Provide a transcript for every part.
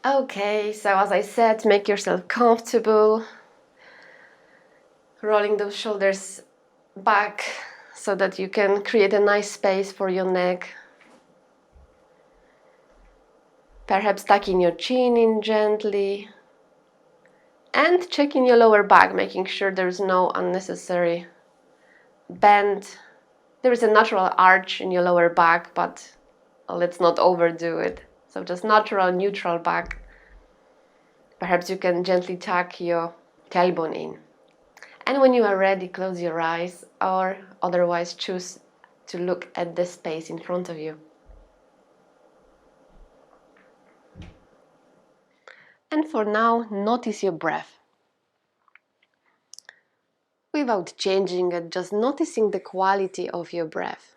Okay, so as I said, make yourself comfortable, rolling those shoulders back so that you can create a nice space for your neck. Perhaps tucking your chin in gently and checking your lower back, making sure there's no unnecessary bend. There is a natural arch in your lower back, but let's not overdo it. So just natural, neutral back. Perhaps you can gently tuck your tailbone in. And when you are ready, close your eyes or otherwise choose to look at the space in front of you. And for now, notice your breath. Without changing it, just noticing the quality of your breath.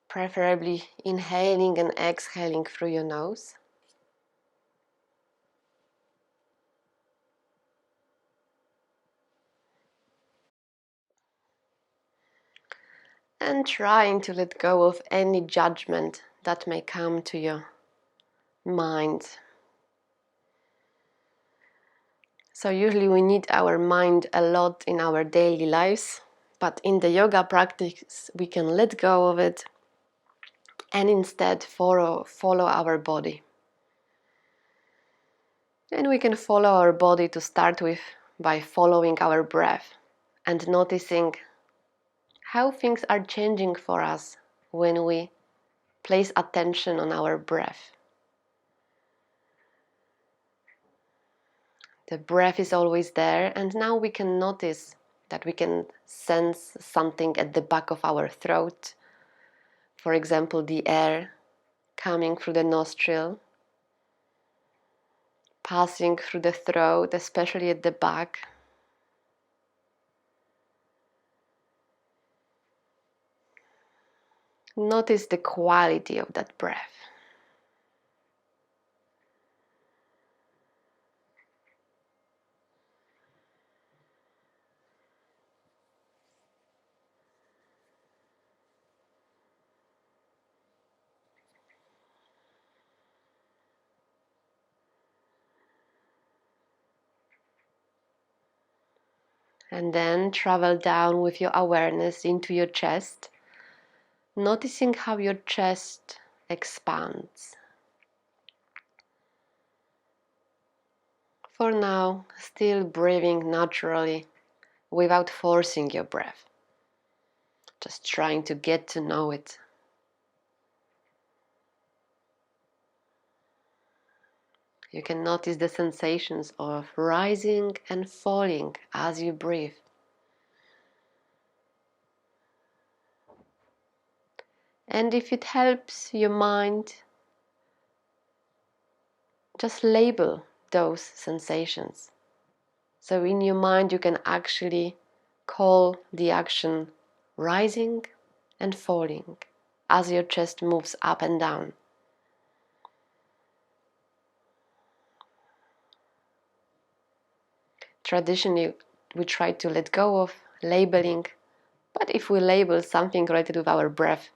Preferably inhaling and exhaling through your nose. And trying to let go of any judgment that may come to your mind. So usually we need our mind a lot in our daily lives, but in the yoga practice we can let go of it and instead follow our body. And we can follow our body to start with by following our breath and noticing how things are changing for us when we place attention on our breath. The breath is always there, and now we can notice that we can sense something at the back of our throat. For example, the air coming through the nostril, passing through the throat, especially at the back. Notice the quality of that breath. And then travel down with your awareness into your chest, noticing how your chest expands. For now, still breathing naturally without forcing your breath. Just trying to get to know it. You can notice the sensations of rising and falling as you breathe. And if it helps your mind, just label those sensations. So in your mind you can actually call the action rising and falling as your chest moves up and down. Traditionally, we try to let go of labeling, but if we label something related with our breath,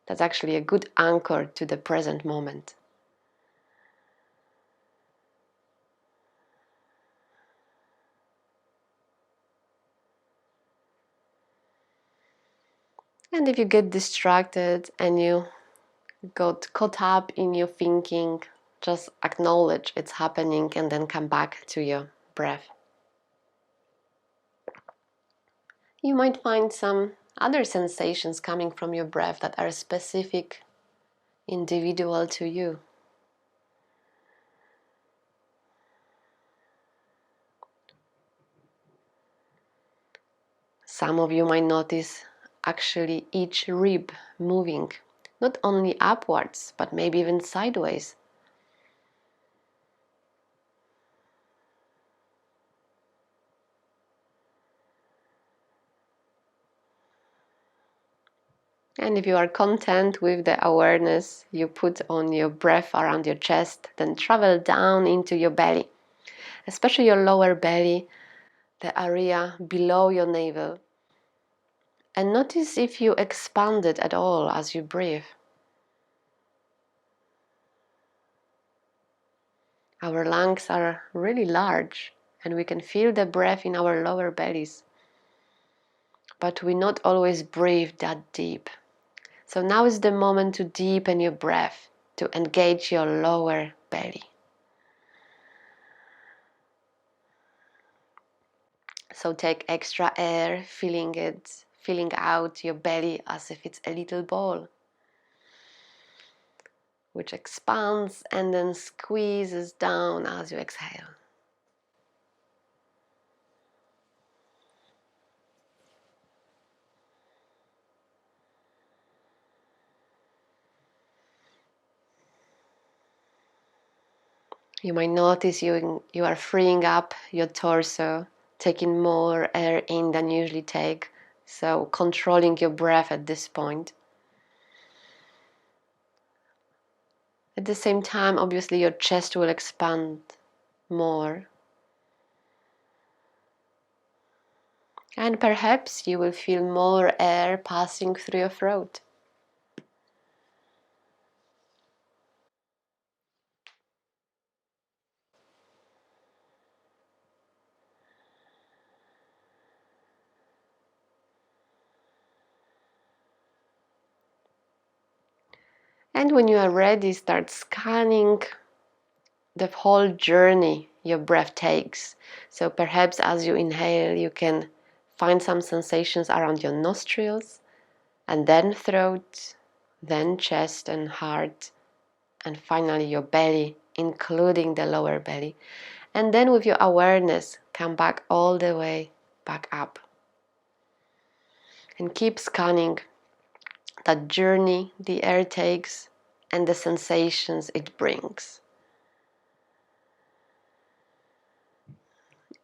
that's actually a good anchor to the present moment. And if you get distracted and you got caught up in your thinking, just acknowledge it's happening and then come back to your breath. You might find some other sensations coming from your breath that are specific, individual to you. Some of you might notice actually each rib moving, not only upwards, but maybe even sideways. And if you are content with the awareness you put on your breath around your chest, then travel down into your belly, especially your lower belly, the area below your navel. And notice if you expand it at all as you breathe. Our lungs are really large and we can feel the breath in our lower bellies. But we not always breathe that deep. So now is the moment to deepen your breath, to engage your lower belly. So take extra air, filling out your belly as if it's a little ball, which expands and then squeezes down as you exhale. You might notice you are freeing up your torso, taking more air in than you usually take, so controlling your breath at this point. At the same time, obviously, your chest will expand more. And perhaps you will feel more air passing through your throat. And when you are ready, start scanning the whole journey your breath takes. So perhaps as you inhale, you can find some sensations around your nostrils, and then throat, then chest and heart, and finally your belly, including the lower belly. And then with your awareness, come back all the way back up. And keep scanning that journey the air takes and the sensations it brings.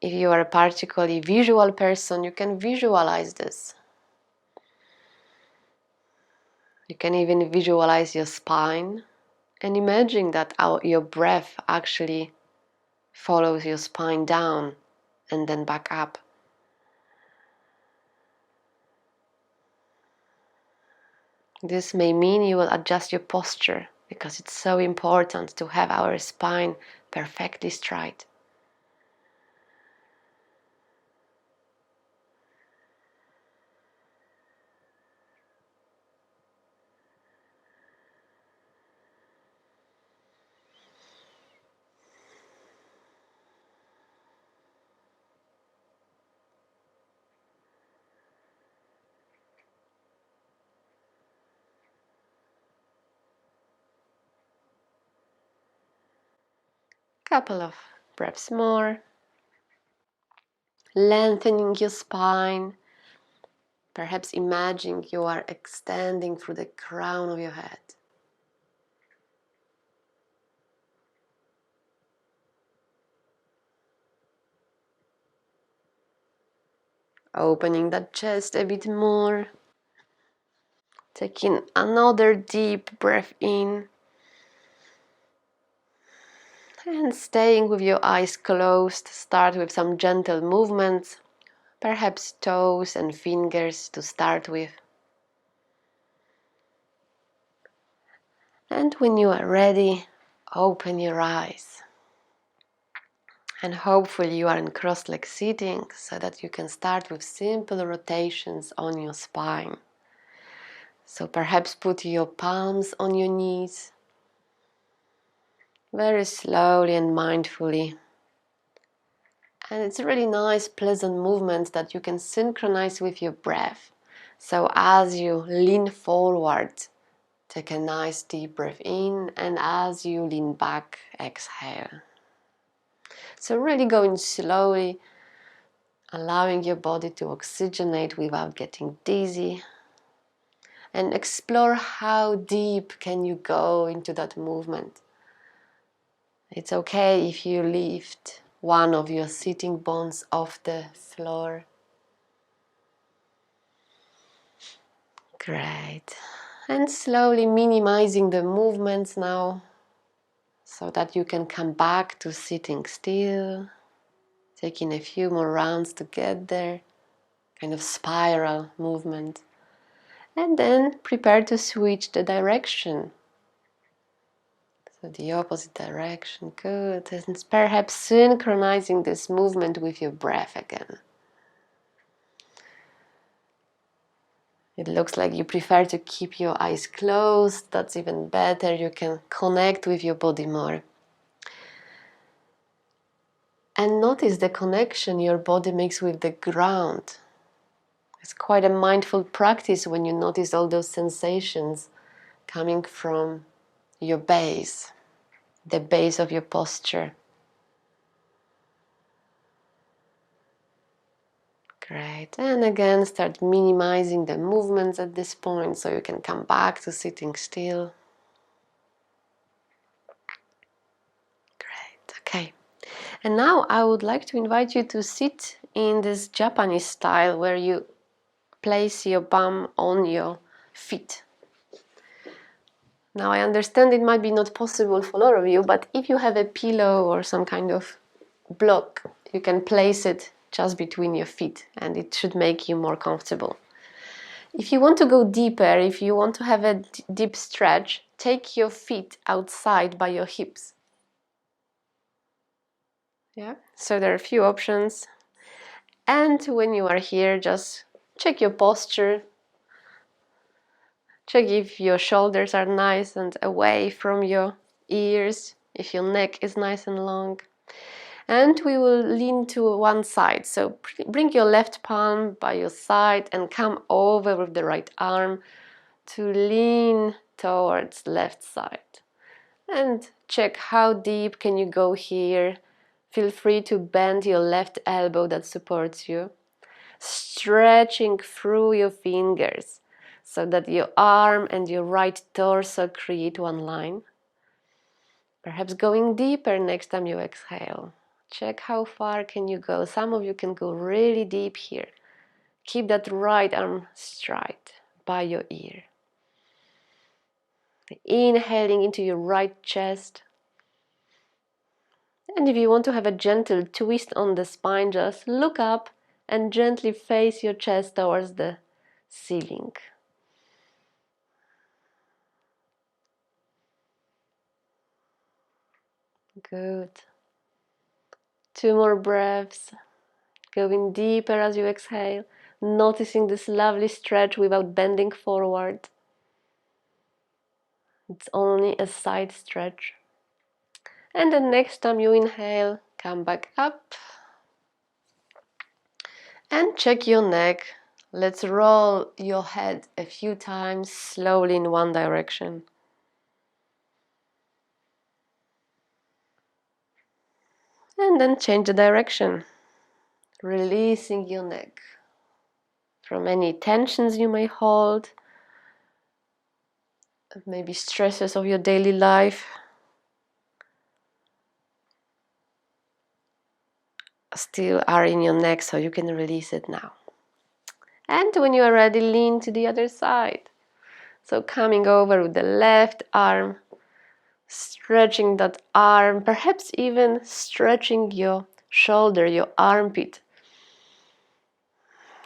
If you are a particularly visual person, you can visualize this. You can even visualize your spine and imagine that your breath actually follows your spine down and then back up. This may mean you will adjust your posture because it's so important to have our spine perfectly straight. Couple of breaths more. Lengthening your spine. Perhaps imagine you are extending through the crown of your head. Opening that chest a bit more. Taking another deep breath in. And staying with your eyes closed, start with some gentle movements, perhaps toes and fingers to start with. And when you are ready, open your eyes. And hopefully you are in cross-leg sitting so that you can start with simple rotations on your spine. So perhaps put your palms on your knees, very slowly and mindfully. And it's a really nice, pleasant movement that you can synchronize with your breath. So as you lean forward, take a nice deep breath in, and as you lean back, exhale. So really going slowly, allowing your body to oxygenate without getting dizzy. And explore how deep can you go into that movement. It's okay if you lift one of your sitting bones off the floor. Great. And slowly minimizing the movements now so that you can come back to sitting still, taking a few more rounds to get there. kind of spiral movement. And then prepare to switch the direction. So the opposite direction, good. And perhaps synchronizing this movement with your breath again. It looks like you prefer to keep your eyes closed. That's even better. You can connect with your body more. And notice the connection your body makes with the ground. It's quite a mindful practice when you notice all those sensations coming from your base, the base of your posture. Great. And again, start minimizing the movements at this point so you can come back to sitting still. Great. Okay. And now I would like to invite you to sit in this Japanese style where you place your palm on your feet. Now I understand it might be not possible for all of you, but if you have a pillow or some kind of block, you can place it just between your feet and it should make you more comfortable. If you want to go deeper, if you want to have a deep stretch, take your feet outside by your hips. Yeah, so there are a few options. And when you are here, just check your posture. Check if your shoulders are nice and away from your ears, if your neck is nice and long. And we will lean to one side. So bring your left palm by your side and come over with the right arm to lean towards left side. And check how deep can you go here. Feel free to bend your left elbow that supports you, stretching through your fingers so that your arm and your right torso create one line. Perhaps going deeper next time you exhale. Check how far can you go. Some of you can go really deep here. Keep that right arm straight by your ear. Inhaling into your right chest. And if you want to have a gentle twist on the spine, just look up and gently face your chest towards the ceiling. Good. 2 more breaths. Going deeper as you exhale, noticing this lovely stretch without bending forward. It's only a side stretch. And the next time you inhale, come back up. And check your neck. Let's roll your head a few times slowly in one direction. And then change the direction, releasing your neck from any tensions you may hold, maybe stresses of your daily life. Still are in your neck, so you can release it now. And when you are ready, lean to the other side. So coming over with the left arm, stretching that arm, perhaps even stretching your shoulder, your armpit.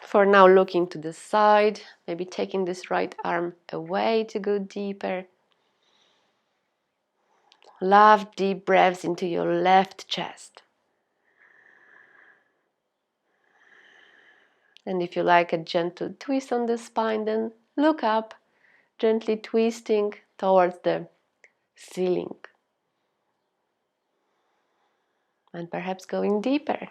For now, looking to the side, maybe taking this right arm away to go deeper. Love deep breaths into your left chest. And if you like a gentle twist on the spine, then look up, gently twisting towards the ceiling. And perhaps going deeper.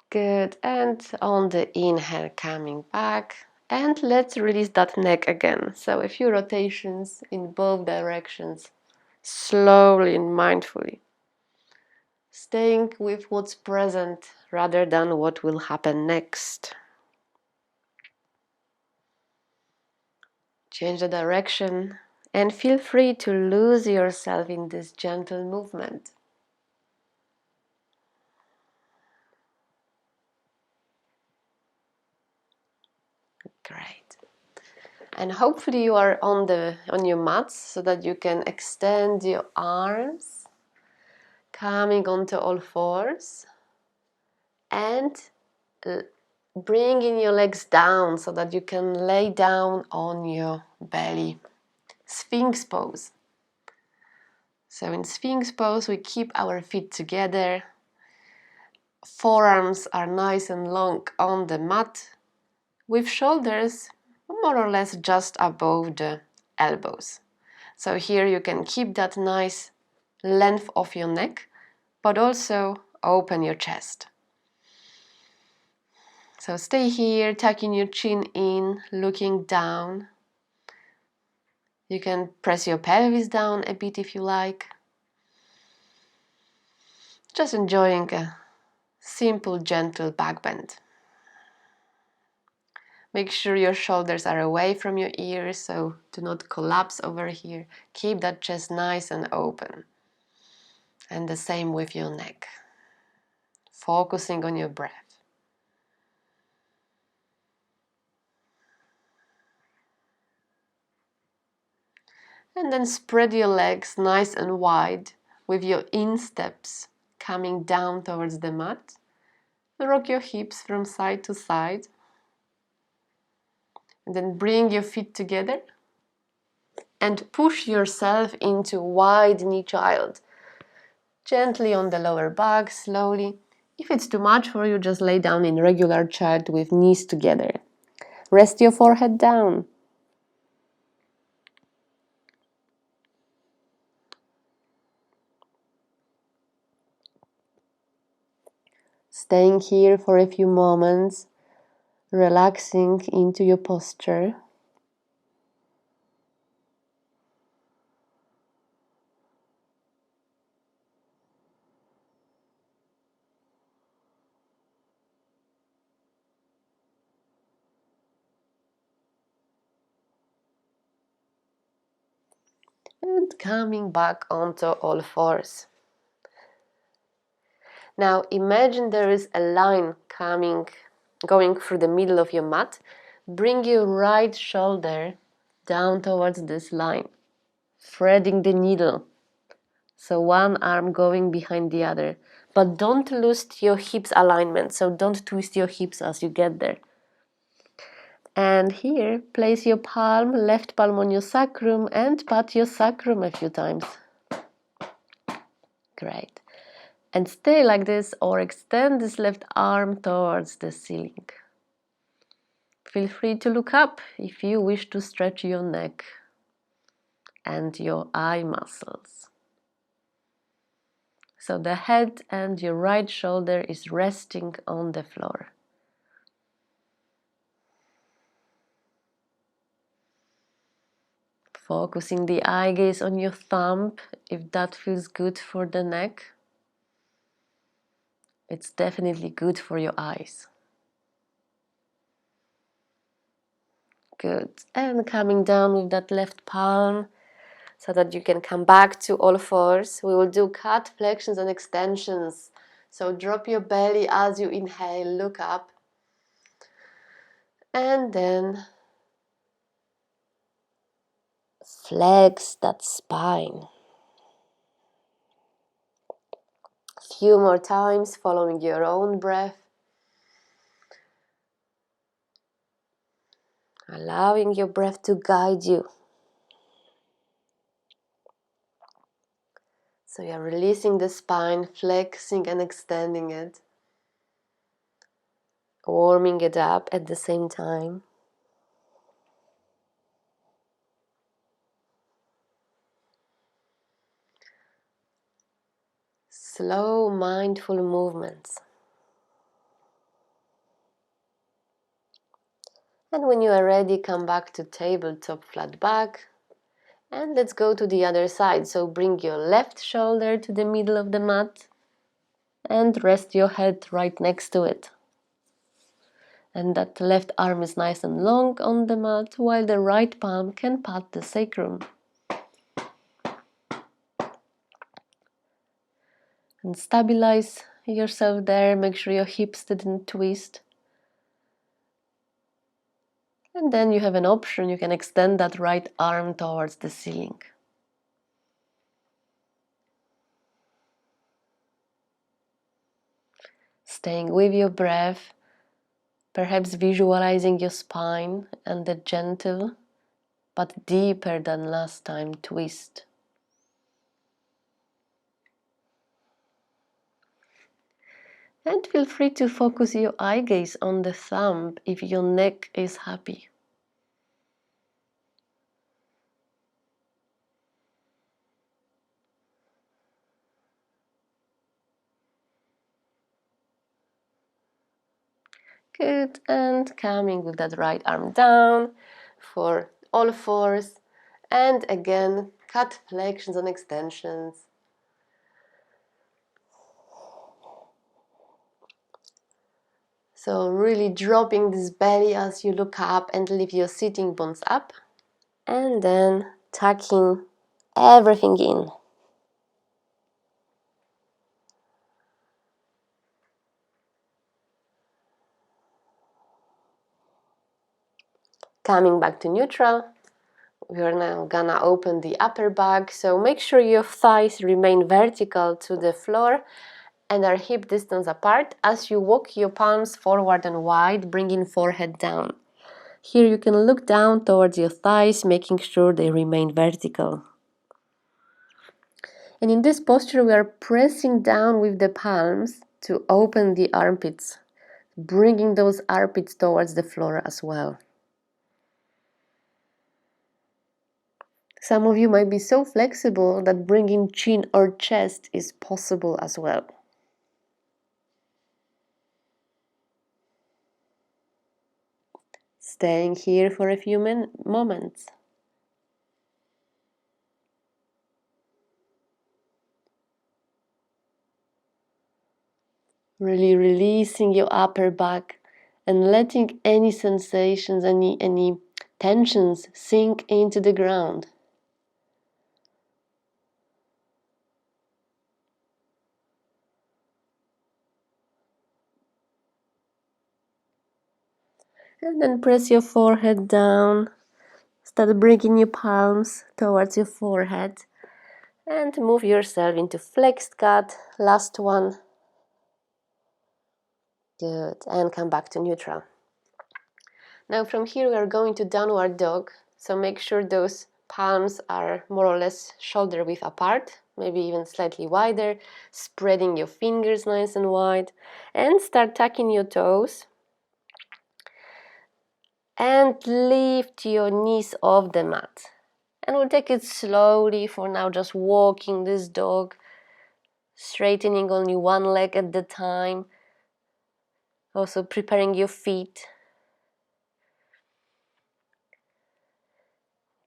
Good. And on the inhale, coming back. And let's release that neck again. So a few rotations in both directions, slowly and mindfully. Staying with what's present rather than what will happen next. Change the direction and feel free to lose yourself in this gentle movement. Great. And hopefully you are on your mat so that you can extend your arms, coming onto all fours, and bringing your legs down so that you can lay down on your belly. Sphinx pose. So in Sphinx pose we keep our feet together, forearms are nice and long on the mat, with shoulders more or less just above the elbows. So here you can keep that nice length of your neck, but also open your chest. So stay here, tucking your chin in, looking down. You can press your pelvis down a bit if you like. Just enjoying a simple, gentle back bend. Make sure your shoulders are away from your ears, so do not collapse over here. Keep that chest nice and open. And the same with your neck. Focusing on your breath. And then spread your legs nice and wide with your insteps coming down towards the mat. Rock your hips from side to side. And then bring your feet together and push yourself into wide knee child. Gently on the lower back, slowly. If it's too much for you, just lay down in regular child with knees together. Rest your forehead down. Staying here for a few moments, relaxing into your posture. And coming back onto all fours. Now imagine there is a line going through the middle of your mat. Bring your right shoulder down towards this line, threading the needle. So one arm going behind the other. But don't lose your hips alignment, so don't twist your hips as you get there. And here, place your left palm on your sacrum and pat your sacrum a few times. Great. And stay like this or extend this left arm towards the ceiling. Feel free to look up if you wish to stretch your neck and your eye muscles. So the head and your right shoulder is resting on the floor. Focusing the eye gaze on your thumb, if that feels good for the neck. It's definitely good for your eyes. Good. And coming down with that left palm so that you can come back to all fours. We will do cat flexions and extensions. So drop your belly as you inhale, look up. And then flex that spine. A few more times following your own breath. Allowing your breath to guide you. So you're releasing the spine, flexing and extending it. Warming it up at the same time. Slow, mindful movements. And when you are ready, come back to tabletop flat back. And let's go to the other side. So bring your left shoulder to the middle of the mat and rest your head right next to it. And that left arm is nice and long on the mat, while the right palm can pat the sacrum. And stabilize yourself there, make sure your hips didn't twist. And then you have an option, you can extend that right arm towards the ceiling. Staying with your breath, perhaps visualizing your spine and the gentle but deeper than last time twist. And feel free to focus your eye gaze on the thumb if your neck is happy. Good, and coming with that right arm down for all fours. And again, cat flexions and extensions. So really dropping this belly as you look up and lift your sitting bones up. And then tucking everything in. Coming back to neutral. We're now gonna open the upper back, so make sure your thighs remain vertical to the floor and are hip distance apart as you walk your palms forward and wide, bringing forehead down. Here you can look down towards your thighs, making sure they remain vertical. And in this posture, we are pressing down with the palms to open the armpits, bringing those armpits towards the floor as well. Some of you might be so flexible that bringing chin or chest is possible as well. Staying here for a few moments. Really releasing your upper back and letting any sensations, any tensions sink into the ground. And then press your forehead down. Start bringing your palms towards your forehead. And move yourself into flexed cat. Last one. Good. And come back to neutral. Now from here we are going to downward dog. So make sure those palms are more or less shoulder width apart. Maybe even slightly wider. Spreading your fingers nice and wide. And start tucking your toes. And lift your knees off the mat. And we'll take it slowly for now, just walking this dog, straightening only one leg at the time. Also preparing your feet.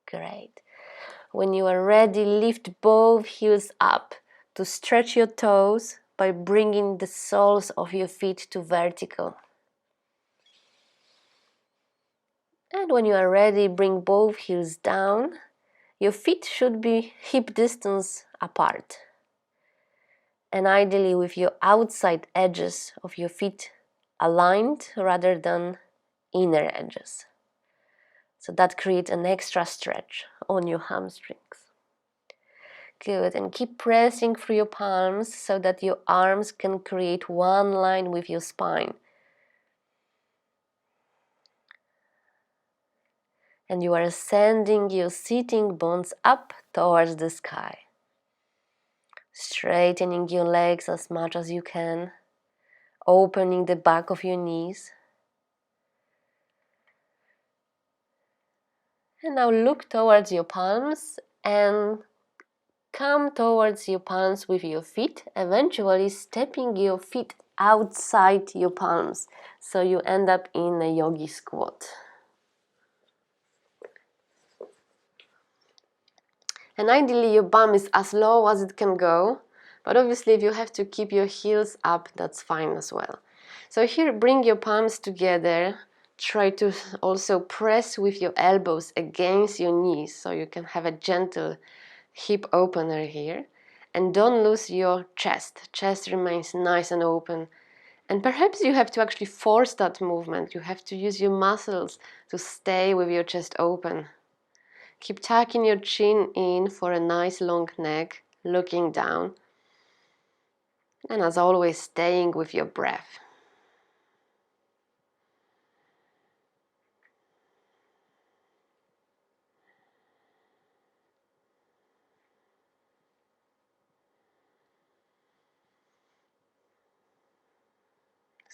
Great. When you are ready, lift both heels up to stretch your toes by bringing the soles of your feet to vertical. And when you are ready, bring both heels down. Your feet should be hip distance apart. And ideally with your outside edges of your feet aligned rather than inner edges. So that creates an extra stretch on your hamstrings. Good, and keep pressing through your palms so that your arms can create one line with your spine. And you are sending your sitting bones up towards the sky. Straightening your legs as much as you can, opening the back of your knees. And now look towards your palms and come towards your palms with your feet, eventually stepping your feet outside your palms, so you end up in a yogi squat. And ideally your bum is as low as it can go, but obviously if you have to keep your heels up, that's fine as well. So here, bring your palms together. Try to also press with your elbows against your knees so you can have a gentle hip opener here. And don't lose your chest. Chest remains nice and open. And perhaps you have to actually force that movement. You have to use your muscles to stay with your chest open. Keep tucking your chin in for a nice long neck, looking down. And as always, staying with your breath.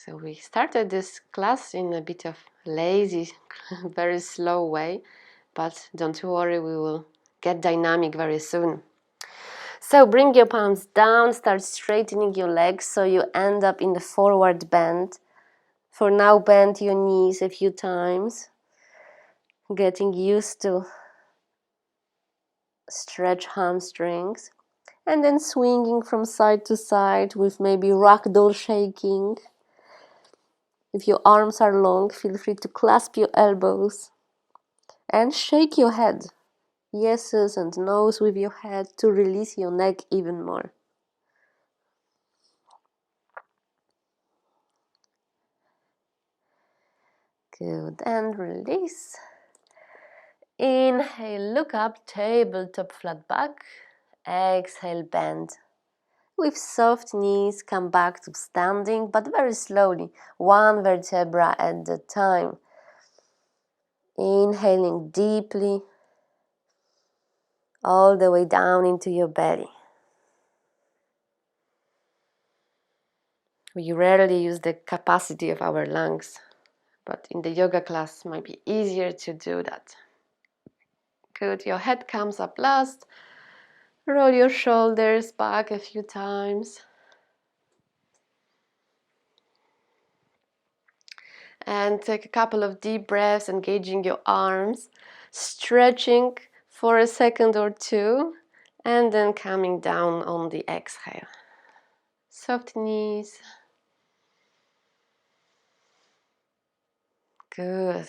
So we started this class in a bit of lazy, very slow way, but don't worry, we will get dynamic very soon. So bring your palms down, start straightening your legs so you end up in the forward bend. For now, bend your knees a few times, getting used to stretch hamstrings, and then swinging from side to side with maybe ragdoll shaking. If your arms are long, feel free to clasp your elbows and shake your head. Yeses and nos with your head to release your neck even more. Good, and release. Inhale, look up, tabletop flat back. Exhale, bend. With soft knees, come back to standing, but very slowly, one vertebra at a time. Inhaling deeply, all the way down into your belly. We rarely use the capacity of our lungs, but in the yoga class it might be easier to do that. Good, your head comes up last. Roll your shoulders back a few times. And take a couple of deep breaths, engaging your arms, stretching for a second or two, and then coming down on the exhale. Soft knees. Good.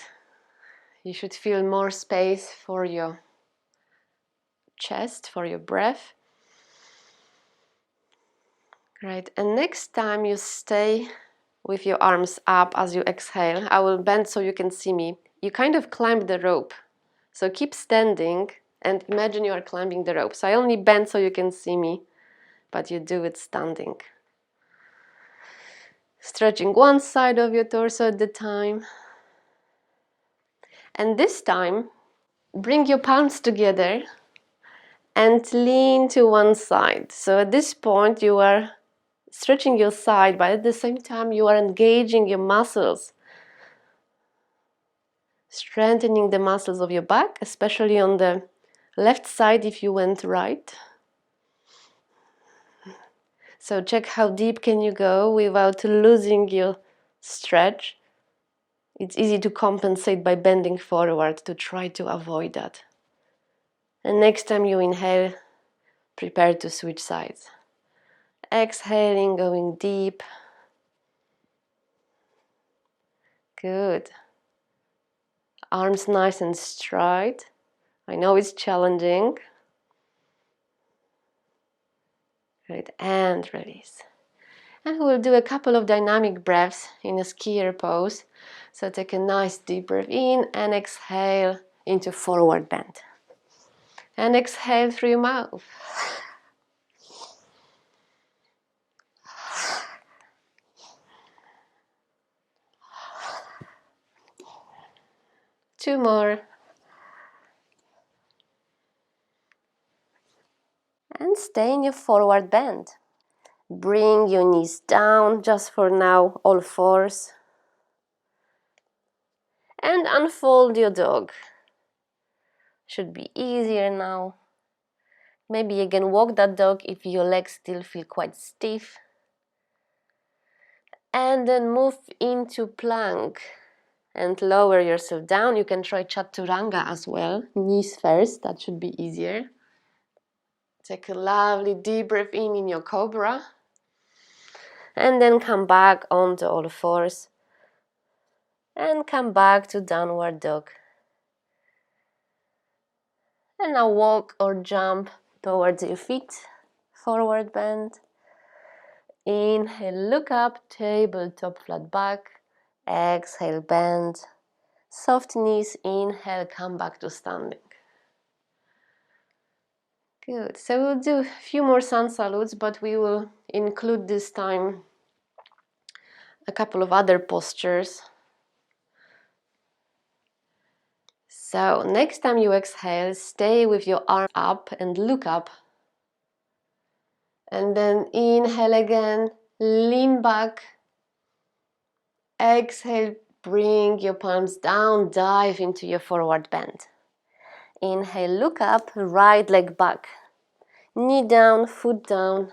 You should feel more space for your chest, for your breath. Right, and next time you stay with your arms up as you exhale, I will bend so you can see me. You kind of climb the rope. So keep standing and imagine you are climbing the rope. So I only bend so you can see me, but you do it standing. Stretching one side of your torso at a time. And this time, bring your palms together and lean to one side. So at this point, you are stretching your side, but at the same time, you are engaging your muscles. Strengthening the muscles of your back, especially on the left side if you went right. So check how deep can you go without losing your stretch. It's easy to compensate by bending forward to try to avoid that. And next time you inhale, prepare to switch sides. Exhaling, going deep. Good. Arms nice and straight. I know it's challenging. Right, and release. And we'll do a couple of dynamic breaths in a skier pose. So take a nice deep breath in and exhale into forward bend. And exhale through your mouth. Two more. And stay in your forward bend. Bring your knees down, just for now, all fours. And unfold your dog. Should be easier now. Maybe you can walk that dog if your legs still feel quite stiff. And then move into plank and lower yourself down. You can try chaturanga as well. Knees first, that should be easier. Take a lovely deep breath in your cobra. And then come back onto all fours. And come back to downward dog. And now walk or jump towards your feet. Forward bend. Inhale, look up, tabletop, flat back. Exhale, bend. Soft knees, inhale, come back to standing. Good. So we'll do a few more sun salutes, but we will include this time a couple of other postures. So next time you exhale, stay with your arm up and look up. And then inhale again, lean back. Exhale, bring your palms down, dive into your forward bend. Inhale, look up, right leg back. Knee down, foot down,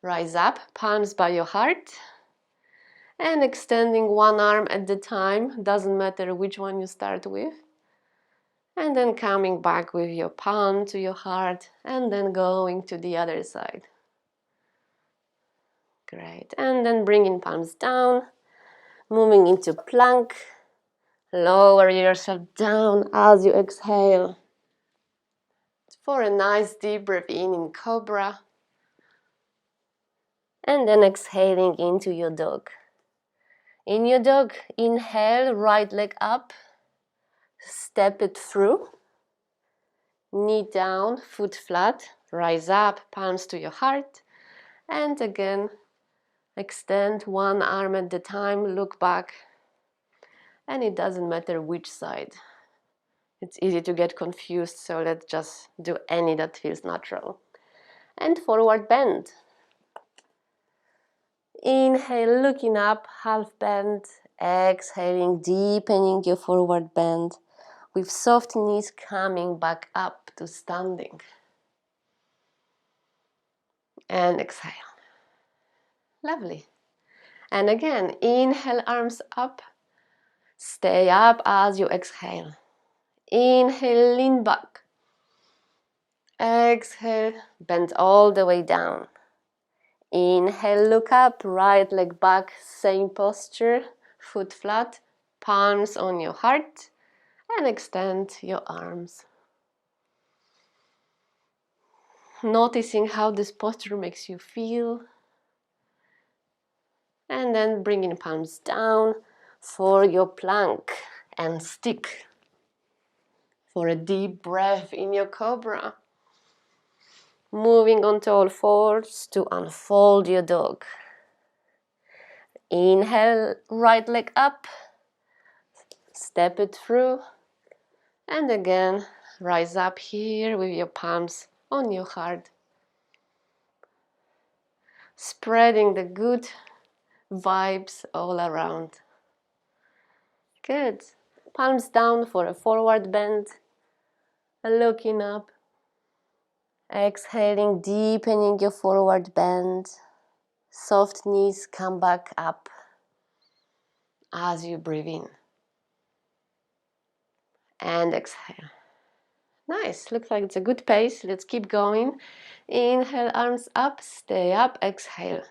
rise up, palms by your heart. And extending one arm at a time, doesn't matter which one you start with. And then coming back with your palm to your heart and then going to the other side. Great. And then bringing palms down, moving into plank. Lower yourself down as you exhale. For a nice deep breath in cobra. And then exhaling into your dog. In your dog, inhale, right leg up. Step it through. Knee down, foot flat, rise up, palms to your heart, and again, extend one arm at a time, look back, and it doesn't matter which side. It's easy to get confused, so let's just do any that feels natural. And forward bend. Inhale, looking up, half bend, exhaling, deepening your forward bend, with soft knees coming back up to standing. And exhale. Lovely. And again, inhale, arms up. Stay up as you exhale. Inhale, lean back. Exhale, bend all the way down. Inhale, look up, right leg back, same posture, foot flat, palms on your heart, and extend your arms. Noticing how this posture makes you feel. And then bringing palms down for your plank and stick. For a deep breath in your cobra. Moving onto all fours to unfold your dog. Inhale, right leg up. Step it through. And again, rise up here with your palms on your heart. Spreading the good vibes all around. Good. Palms down for a forward bend. Looking up. Exhaling, deepening your forward bend. Soft knees come back up as you breathe in. And exhale. Nice, looks like it's a good pace. Let's keep going. Inhale, arms up, stay up, exhale.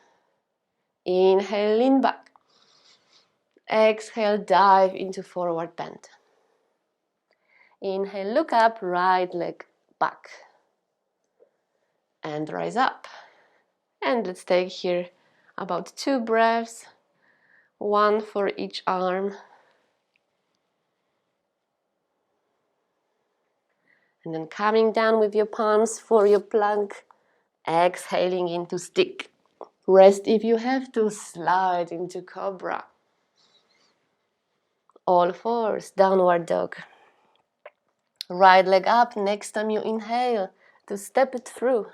Inhale, lean back. Exhale, dive into forward bend. Inhale, look up, right leg back. And rise up. And let's take here about 2 breaths, 1 for each arm. And then coming down with your palms for your plank, exhaling into stick. Rest if you have to, slide into cobra. All fours, downward dog. Right leg up, next time you inhale, to step it through.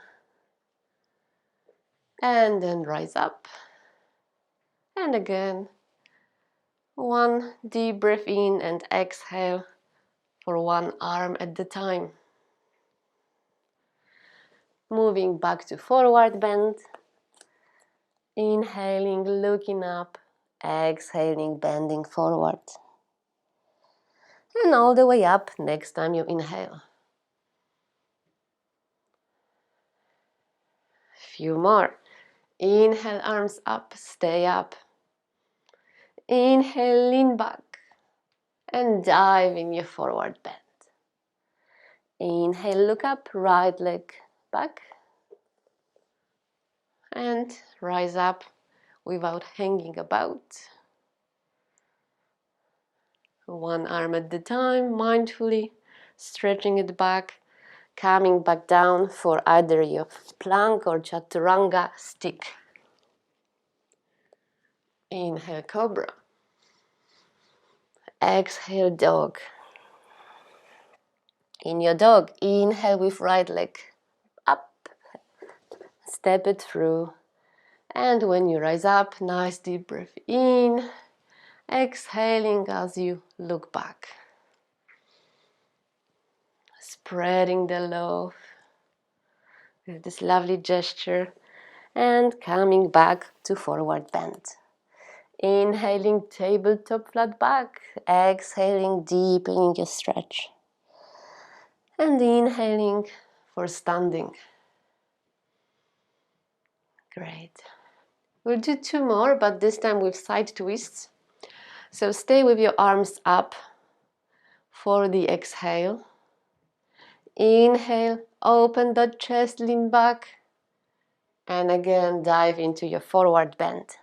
And then rise up. And again, 1 deep breath in and exhale for 1 arm at a time. Moving back to forward bend. Inhaling, looking up. Exhaling, bending forward. And all the way up next time you inhale. Few more. Inhale, arms up, stay up. Inhale, lean back. And dive in your forward bend. Inhale, look up, right leg back. And rise up without hanging about. One arm at a time, mindfully stretching it back, coming back down for either your plank or chaturanga stick. Inhale, cobra. Exhale, dog. In your dog, inhale with right leg up, step it through. And when you rise up, nice deep breath in, exhaling as you look back. Spreading the love with this lovely gesture and coming back to forward bend. Inhaling, tabletop flat back. Exhaling, deepening your stretch. And inhaling for standing. Great. We'll do 2 more, but this time with side twists. So stay with your arms up for the exhale. Inhale, open the chest, lean back. And again, dive into your forward bend.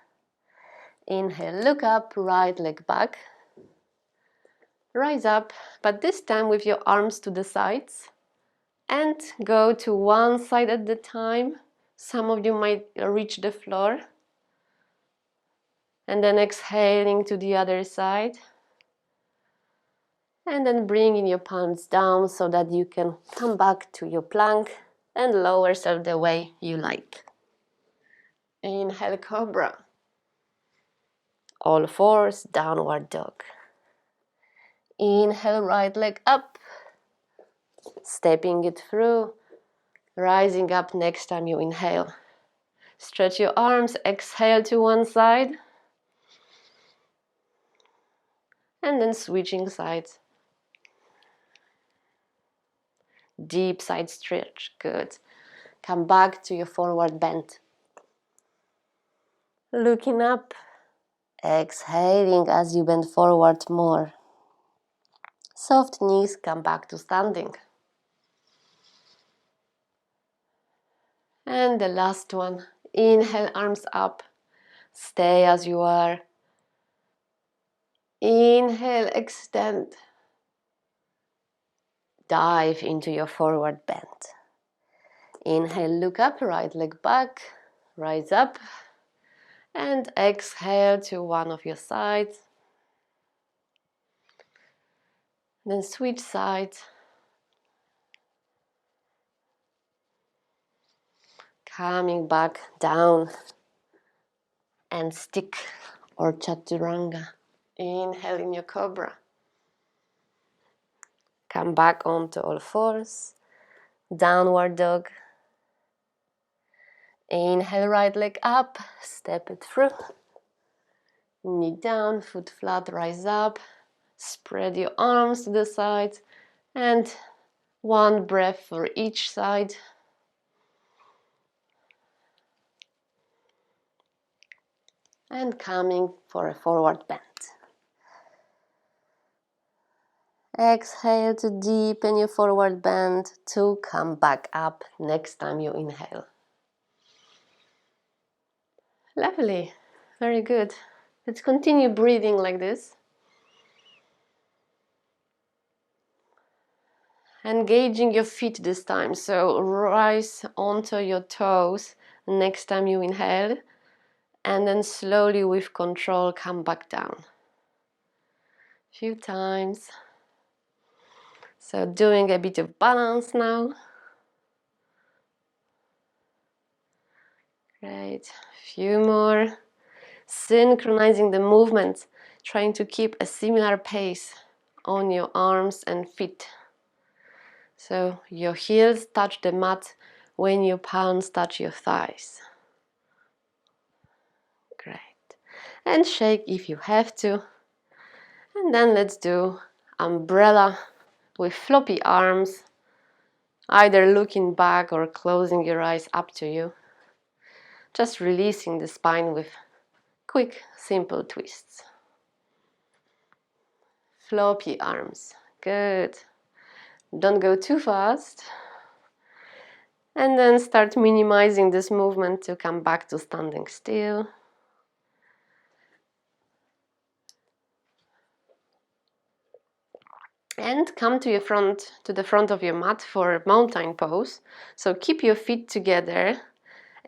Inhale, look up, right leg back. Rise up, but this time with your arms to the sides. And go to one side at a time. Some of you might reach the floor. And then exhaling to the other side. And then bringing your palms down so that you can come back to your plank and lower yourself the way you like. Inhale, cobra. All fours, downward dog. Inhale, right leg up. Stepping it through. Rising up next time you inhale. Stretch your arms, exhale to one side. And then switching sides. Deep side stretch, good. Come back to your forward bend. Looking up, exhaling as you bend forward more. Soft knees, come back to standing. And the last one, inhale, arms up, stay as you are. Inhale, extend. Dive into your forward bend. Inhale, look up, right leg back, rise up. And exhale to one of your sides. Then switch sides. Coming back down and stick or chaturanga. Inhale in your cobra. Come back onto all fours. Downward dog. Inhale, right leg up, step it through. Knee down, foot flat, rise up. Spread your arms to the sides and one breath for each side. And coming for a forward bend. Exhale to deepen your forward bend to come back up next time you inhale. Lovely, very good. Let's continue breathing like this. Engaging your feet this time, so rise onto your toes next time you inhale, and then slowly with control come back down. Few times. So doing a bit of balance now. Great, few more. Synchronizing the movements, trying to keep a similar pace on your arms and feet. So your heels touch the mat when your palms touch your thighs. Great. And shake if you have to. And then let's do umbrella with floppy arms, either looking back or closing your eyes, up to you. Just releasing the spine with quick, simple twists. Floppy arms. Good. Don't go too fast. And then start minimizing this movement to come back to standing still. And come to the front of your mat for mountain pose. So keep your feet together,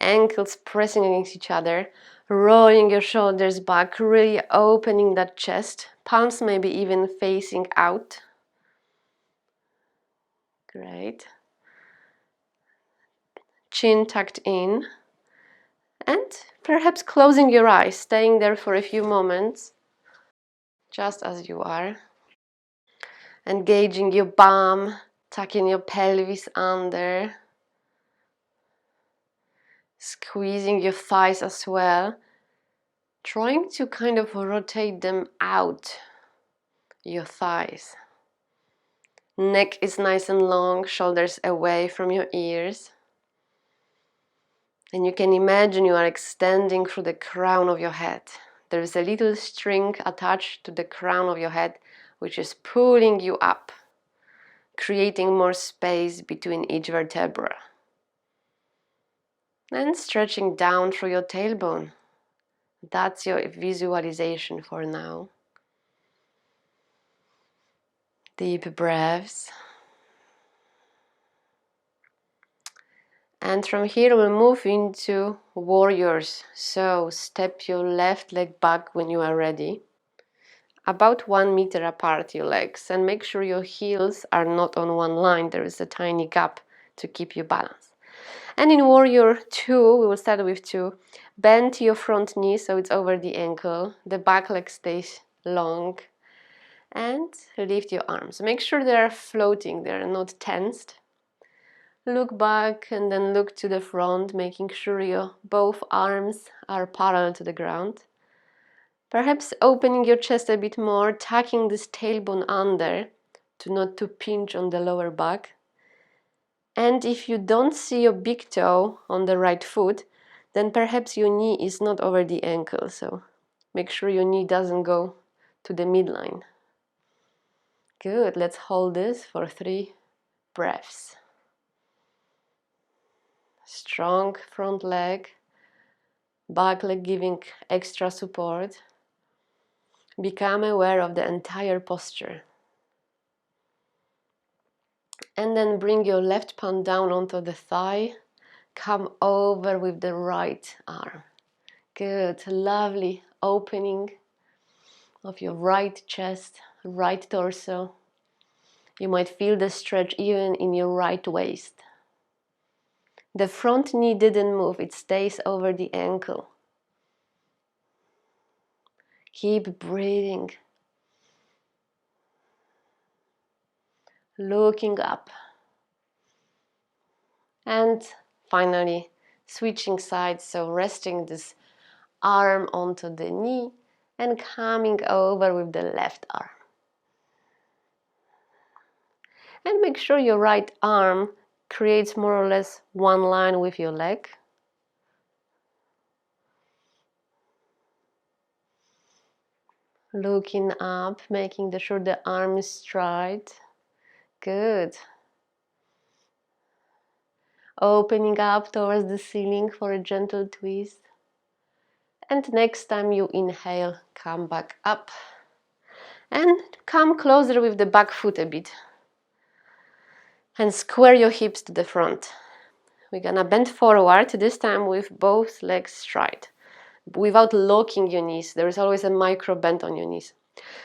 ankles pressing against each other, rolling your shoulders back, really opening that chest, palms maybe even facing out. Great. Chin tucked in, and perhaps closing your eyes, staying there for a few moments, just as you are. Engaging your bum, tucking your pelvis under, squeezing your thighs as well, trying to kind of rotate them out, your thighs. Neck is nice and long, shoulders away from your ears. And you can imagine you are extending through the crown of your head. There is a little string attached to the crown of your head, which is pulling you up, creating more space between each vertebra. And stretching down through your tailbone. That's your visualization for now. Deep breaths. And from here we'll move into warriors. So step your left leg back when you are ready. About 1 meter apart your legs, and make sure your heels are not on one line. There is a tiny gap to keep you balanced. And in warrior 2, we will start with 2. Bend your front knee so it's over the ankle. The back leg stays long. And lift your arms. Make sure they are floating, they are not tensed. Look back and then look to the front, making sure your both arms are parallel to the ground. Perhaps opening your chest a bit more, tucking this tailbone under not to pinch on the lower back. And if you don't see your big toe on the right foot, then perhaps your knee is not over the ankle. So make sure your knee doesn't go to the midline. Good, let's hold this for 3 breaths. Strong front leg, back leg giving extra support. Become aware of the entire posture. And then bring your left palm down onto the thigh. Come over with the right arm. Good, lovely opening of your right chest, right torso. You might feel the stretch even in your right waist. The front knee didn't move, it stays over the ankle. Keep breathing. Looking up. And finally, switching sides, so resting this arm onto the knee and coming over with the left arm. And make sure your right arm creates more or less one line with your leg. Looking up, making sure the arm is straight. Good. Opening up towards the ceiling for a gentle twist. And next time you inhale, come back up. And come closer with the back foot a bit. And square your hips to the front. We're gonna bend forward, this time with both legs straight. Without locking your knees, there is always a micro bend on your knees.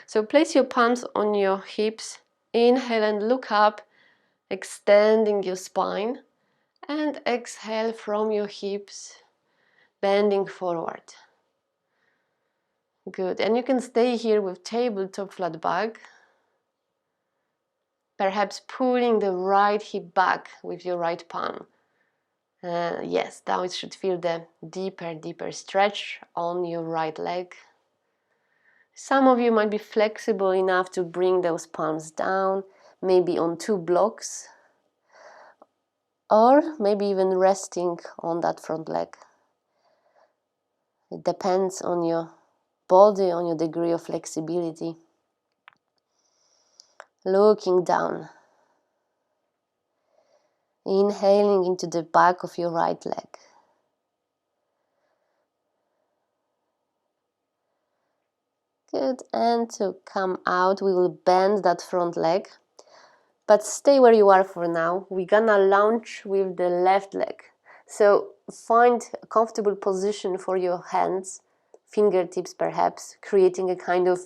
So place your palms on your hips, inhale and look up, extending your spine, and exhale from your hips, bending forward. Good, and you can stay here with tabletop flat back, perhaps pulling the right hip back with your right palm. Yes, now it should feel the deeper stretch on your right leg. Some of you might be flexible enough to bring those palms down, maybe on 2 blocks, or maybe even resting on that front leg. It depends on your body, on your degree of flexibility. Looking down. Inhaling into the back of your right leg. Good, and to come out, we will bend that front leg. But stay where you are for now. We're gonna launch with the left leg. So find a comfortable position for your hands, fingertips perhaps, creating a kind of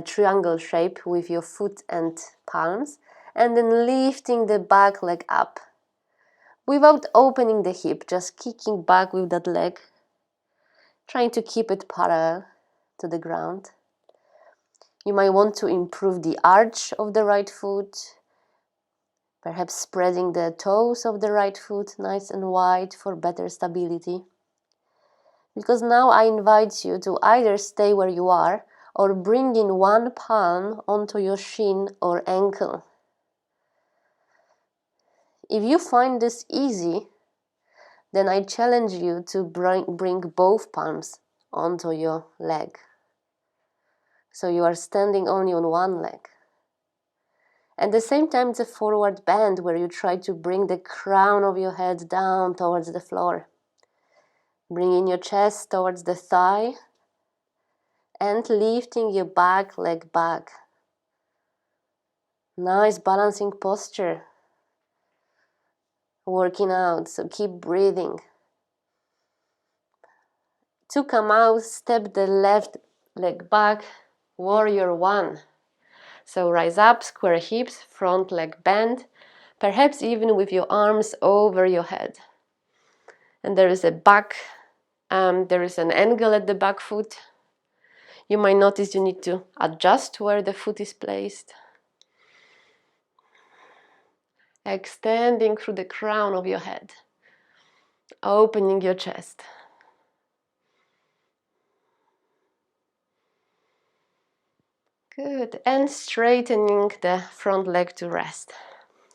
triangle shape with your foot and palms, and then lifting the back leg up. Without opening the hip, just kicking back with that leg, trying to keep it parallel to the ground. You might want to improve the arch of the right foot, perhaps spreading the toes of the right foot nice and wide for better stability. Because now I invite you to either stay where you are or bring in one palm onto your shin or ankle. If you find this easy, then I challenge you to bring both palms onto your leg. So you are standing only on one leg. At the same time, it's a forward bend where you try to bring the crown of your head down towards the floor. Bringing your chest towards the thigh and lifting your back leg back. Nice balancing posture. Working out, so keep breathing. To come out, step the left leg back, warrior one. So rise up, square hips, front leg bend, perhaps even with your arms over your head. And there is a back, there is an angle at the back foot. You might notice you need to adjust where the foot is placed. Extending through the crown of your head. Opening your chest. Good, and straightening the front leg to rest.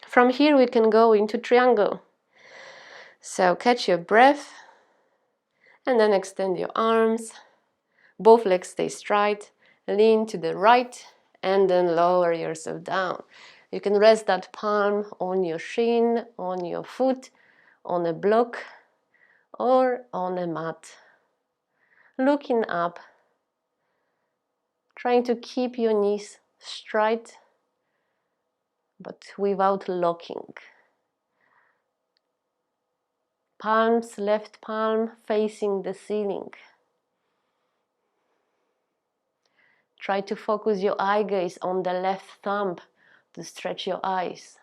From here we can go into triangle. So catch your breath and then extend your arms. Both legs stay straight, lean to the right and then lower yourself down. You can rest that palm on your shin, on your foot, on a block or on a mat. Looking up, trying to keep your knees straight but without locking. Palms, left palm facing the ceiling. Try to focus your eye gaze on the left thumb to stretch your eyes.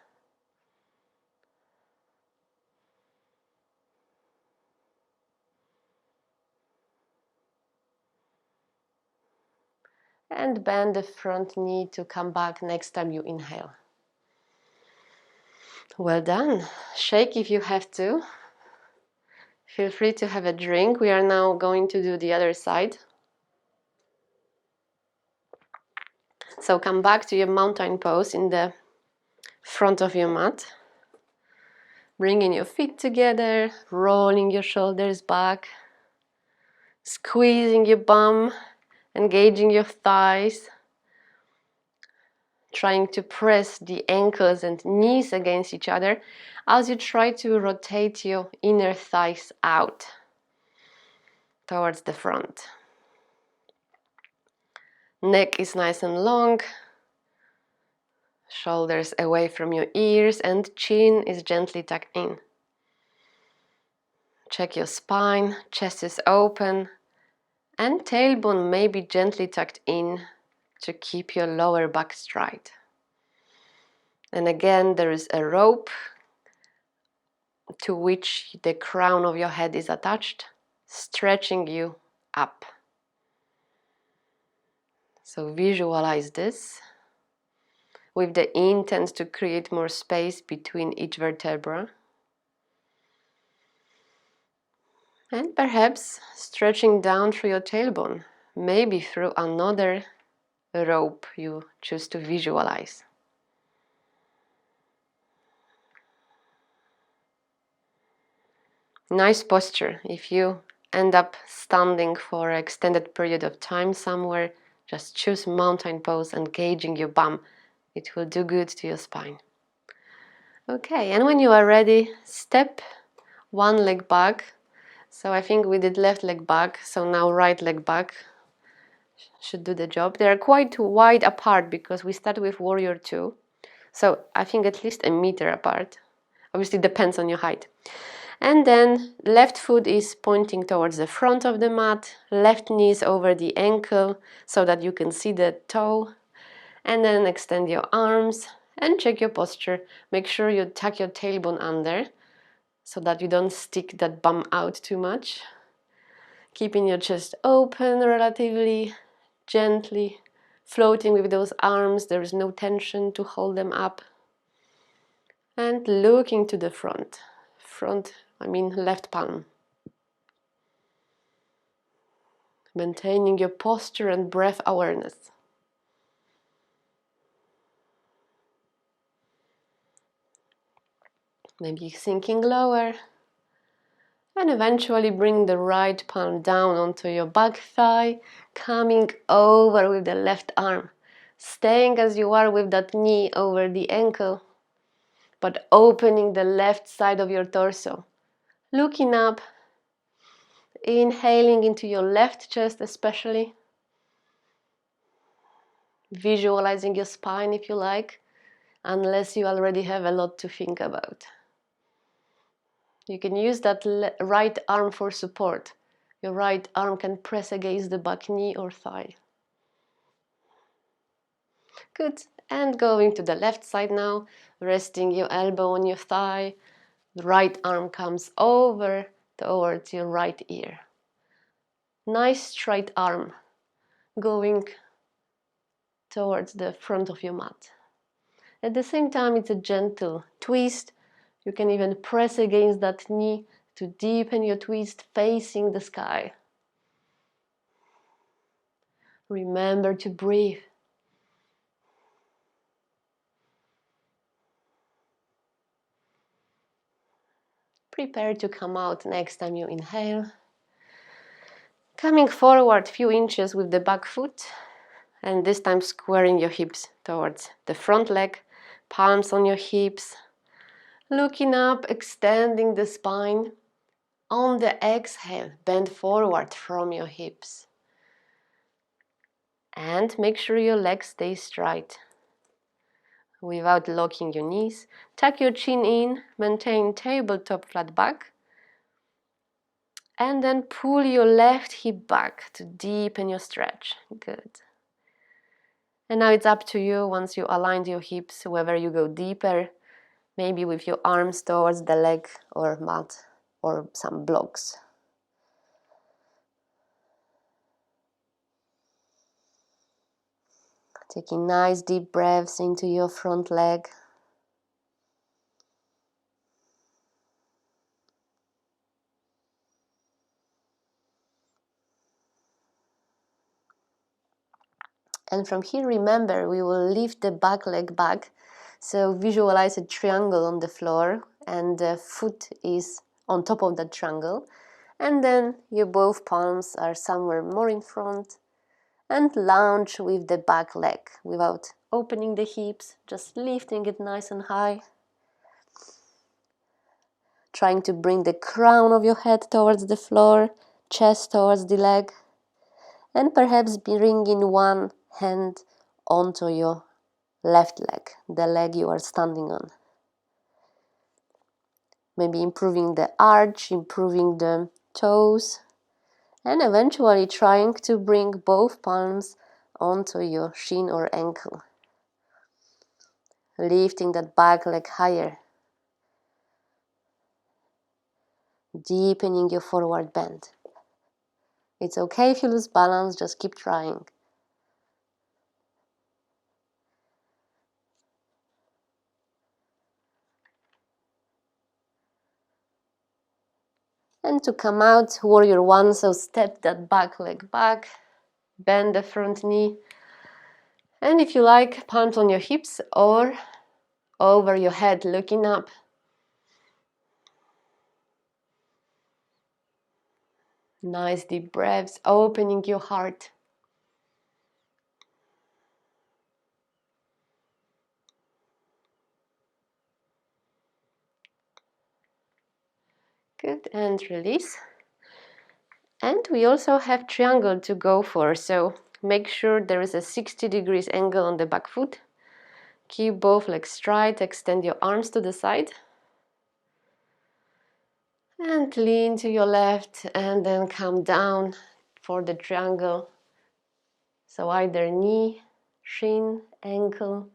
And bend the front knee to come back next time you inhale. Well done. Shake if you have to. Feel free to have a drink. We are now going to do the other side. So come back to your mountain pose in the front of your mat. Bringing your feet together, rolling your shoulders back, squeezing your bum, engaging your thighs, trying to press the ankles and knees against each other as you try to rotate your inner thighs out towards the front. Neck is nice and long, shoulders away from your ears, and chin is gently tucked in. Check your spine, chest is open, and tailbone may be gently tucked in to keep your lower back straight. And again, there is a rope to which the crown of your head is attached, stretching you up. So visualize this with the intent to create more space between each vertebra. And perhaps stretching down through your tailbone, maybe through another rope you choose to visualize. Nice posture. If you end up standing for an extended period of time somewhere, just choose mountain pose, engaging your bum. It will do good to your spine. Okay, and when you are ready, step one leg back. So I think we did left leg back, so now right leg back. should do the job. They are quite wide apart because we start with warrior 2. So I think at least a meter apart. Obviously depends on your height. And then left foot is pointing towards the front of the mat, left knee is over the ankle so that you can see the toe. And then extend your arms and check your posture. Make sure you tuck your tailbone under so that you don't stick that bum out too much. Keeping your chest open relatively gently, floating with those arms. There is no tension to hold them up. And looking to the front. Left palm. Maintaining your posture and breath awareness. Maybe sinking lower. And eventually bring the right palm down onto your back thigh, coming over with the left arm. Staying as you are with that knee over the ankle, but opening the left side of your torso. Looking up, inhaling into your left chest especially. Visualizing your spine if you like, unless you already have a lot to think about. You can use that right arm for support. Your right arm can press against the back knee or thigh. Good. And going to the left side now, resting your elbow on your thigh. The right arm comes over towards your right ear. Nice straight arm going towards the front of your mat. At the same time, it's a gentle twist. You can even press against that knee to deepen your twist facing the sky. Remember to breathe. Prepare to come out next time you inhale. Coming forward a few inches with the back foot, and this time squaring your hips towards the front leg, palms on your hips. Looking up, extending the spine. On the exhale, bend forward from your hips. And make sure your legs stay straight. Without locking your knees, tuck your chin in, maintain tabletop flat back. And then pull your left hip back to deepen your stretch. Good. And now it's up to you once you aligned your hips, whether you go deeper, maybe with your arms towards the leg or mat or some blocks. Taking nice deep breaths into your front leg. And from here, remember, we will lift the back leg back. So visualize a triangle on the floor and the foot is on top of that triangle. And then your both palms are somewhere more in front. And lounge with the back leg without opening the hips, just lifting it nice and high. Trying to bring the crown of your head towards the floor, chest towards the leg. And perhaps bringing one hand onto your left leg, the leg you are standing on. Maybe improving the arch, improving the toes, and eventually trying to bring both palms onto your shin or ankle. Lifting that back leg higher. Deepening your forward bend. It's okay if you lose balance, just keep trying. And to come out, warrior one, so step that back leg back, bend the front knee, and if you like, palms on your hips or over your head, looking up. Nice deep breaths, opening your heart. Good, and release. And we also have triangle to go for, so Make sure there is a 60 degrees angle on the back foot. Keep both legs straight, extend your arms to the side. And lean to your left and then come down for the triangle. So either knee, shin, ankle,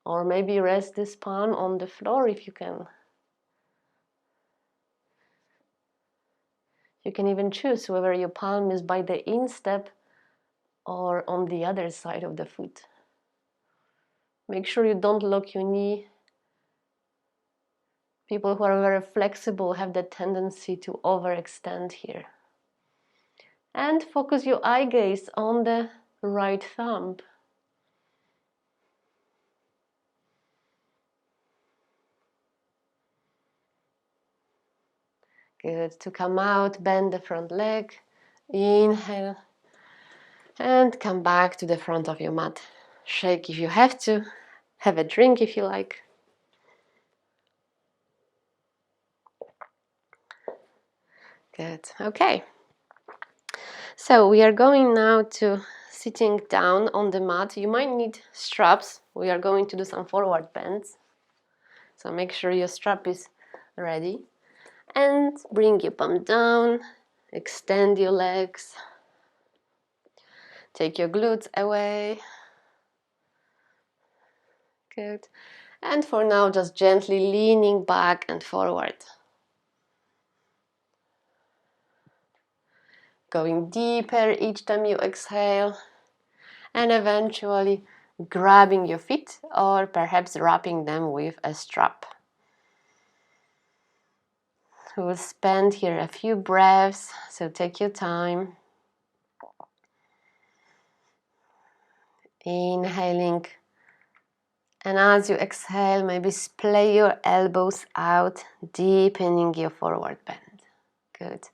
or maybe rest this palm on the floor if you can. You can even choose whether your palm is by the instep or on the other side of the foot. Make sure you don't lock your knee. People who are very flexible have the tendency to overextend here. And focus your eye gaze on the right thumb. Good. To come out, bend the front leg. Inhale. And come back to the front of your mat. Shake if you have to. Have a drink if you like. Good. Okay. So we are going now to sitting down on the mat. You might need straps. We are going to do some forward bends. So make sure your strap is ready. And bring your palm down. Extend your legs. Take your glutes away. Good. And for now, just gently leaning back and forward. Going deeper each time you exhale. And eventually grabbing your feet or perhaps wrapping them with a strap. We'll spend here a few breaths, so take your time. Inhaling. And as you exhale, maybe splay your elbows out, deepening your forward bend. Good.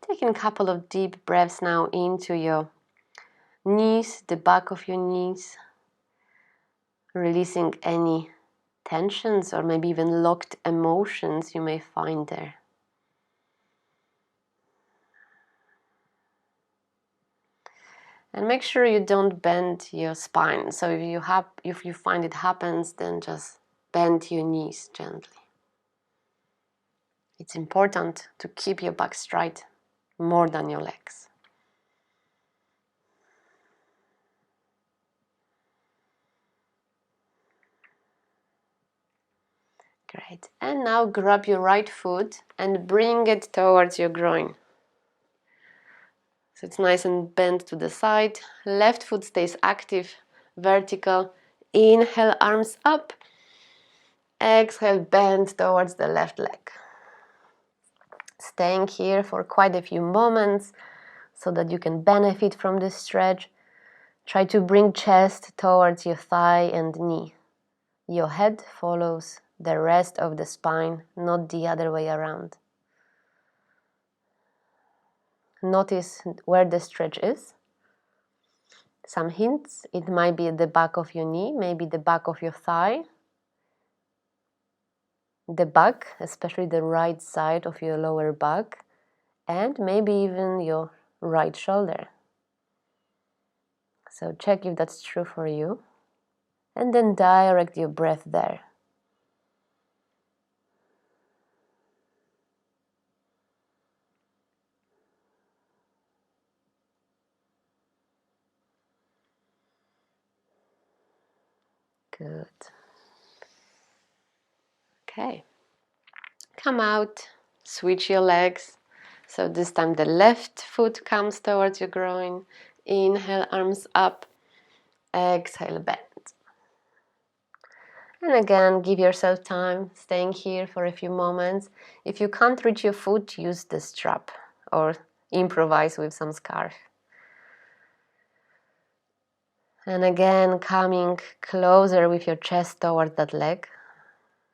Taking a couple of deep breaths now into your knees, the back of your knees. Releasing any tensions or maybe even locked emotions you may find there. And make sure you don't bend your spine. So if you find it happens, then just bend your knees gently. It's important to keep your back straight more than your legs. Great. And now grab your right foot and bring it towards your groin. So it's nice and bent to the side. Left foot stays active, vertical. Inhale, arms up. Exhale, bend towards the left leg. Staying here for quite a few moments so that you can benefit from this stretch. Try to bring chest towards your thigh and knee. Your head follows the rest of the spine, not the other way around. Notice where the stretch is. Some hints, it might be at the back of your knee, maybe the back of your thigh, the back, especially the right side of your lower back, and maybe even your right shoulder. So check if that's true for you, and then direct your breath there. Good. Okay. Come out, switch your legs. So this time the left foot comes towards your groin. Inhale, arms up. Exhale, bend. And again, give yourself time, staying here for a few moments. If you can't reach your foot, use the strap or improvise with some scarf. And again, coming closer with your chest towards that leg.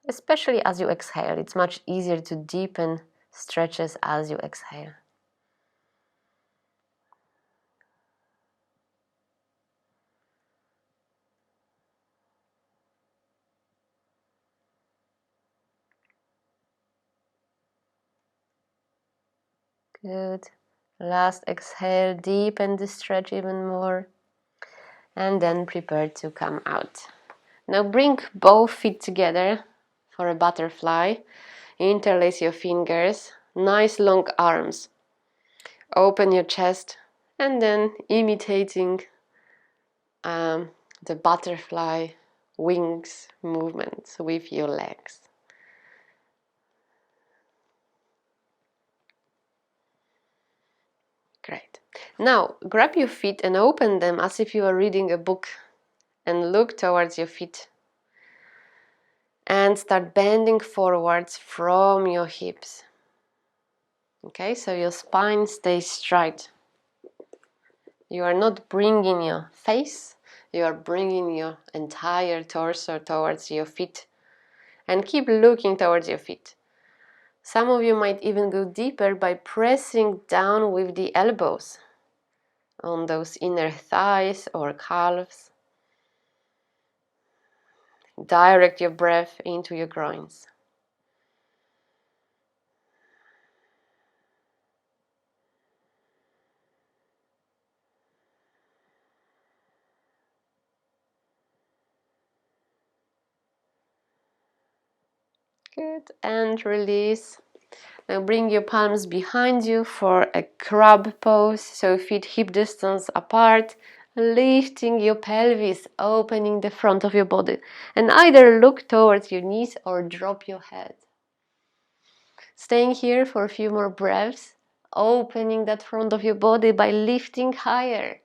Especially as you exhale, it's much easier to deepen stretches as you exhale. Good. Last exhale, deepen the stretch even more. And then prepare to come out. Now bring both feet together for a butterfly. Interlace your fingers, nice long arms. Open your chest and then imitating the butterfly wings movements with your legs. Great. Now grab your feet and open them as if you are reading a book and look towards your feet. And start bending forwards from your hips. Okay, so your spine stays straight. You are not bringing your face, you are bringing your entire torso towards your feet. And keep looking towards your feet. Some of you might even go deeper by pressing down with the elbows on those inner thighs or calves. Direct your breath into your groins. Good, and release. Now bring your palms behind you for a crab pose, so feet hip distance apart, lifting your pelvis, opening the front of your body, and either look towards your knees or drop your head. Staying here for a few more breaths, opening that front of your body by lifting higher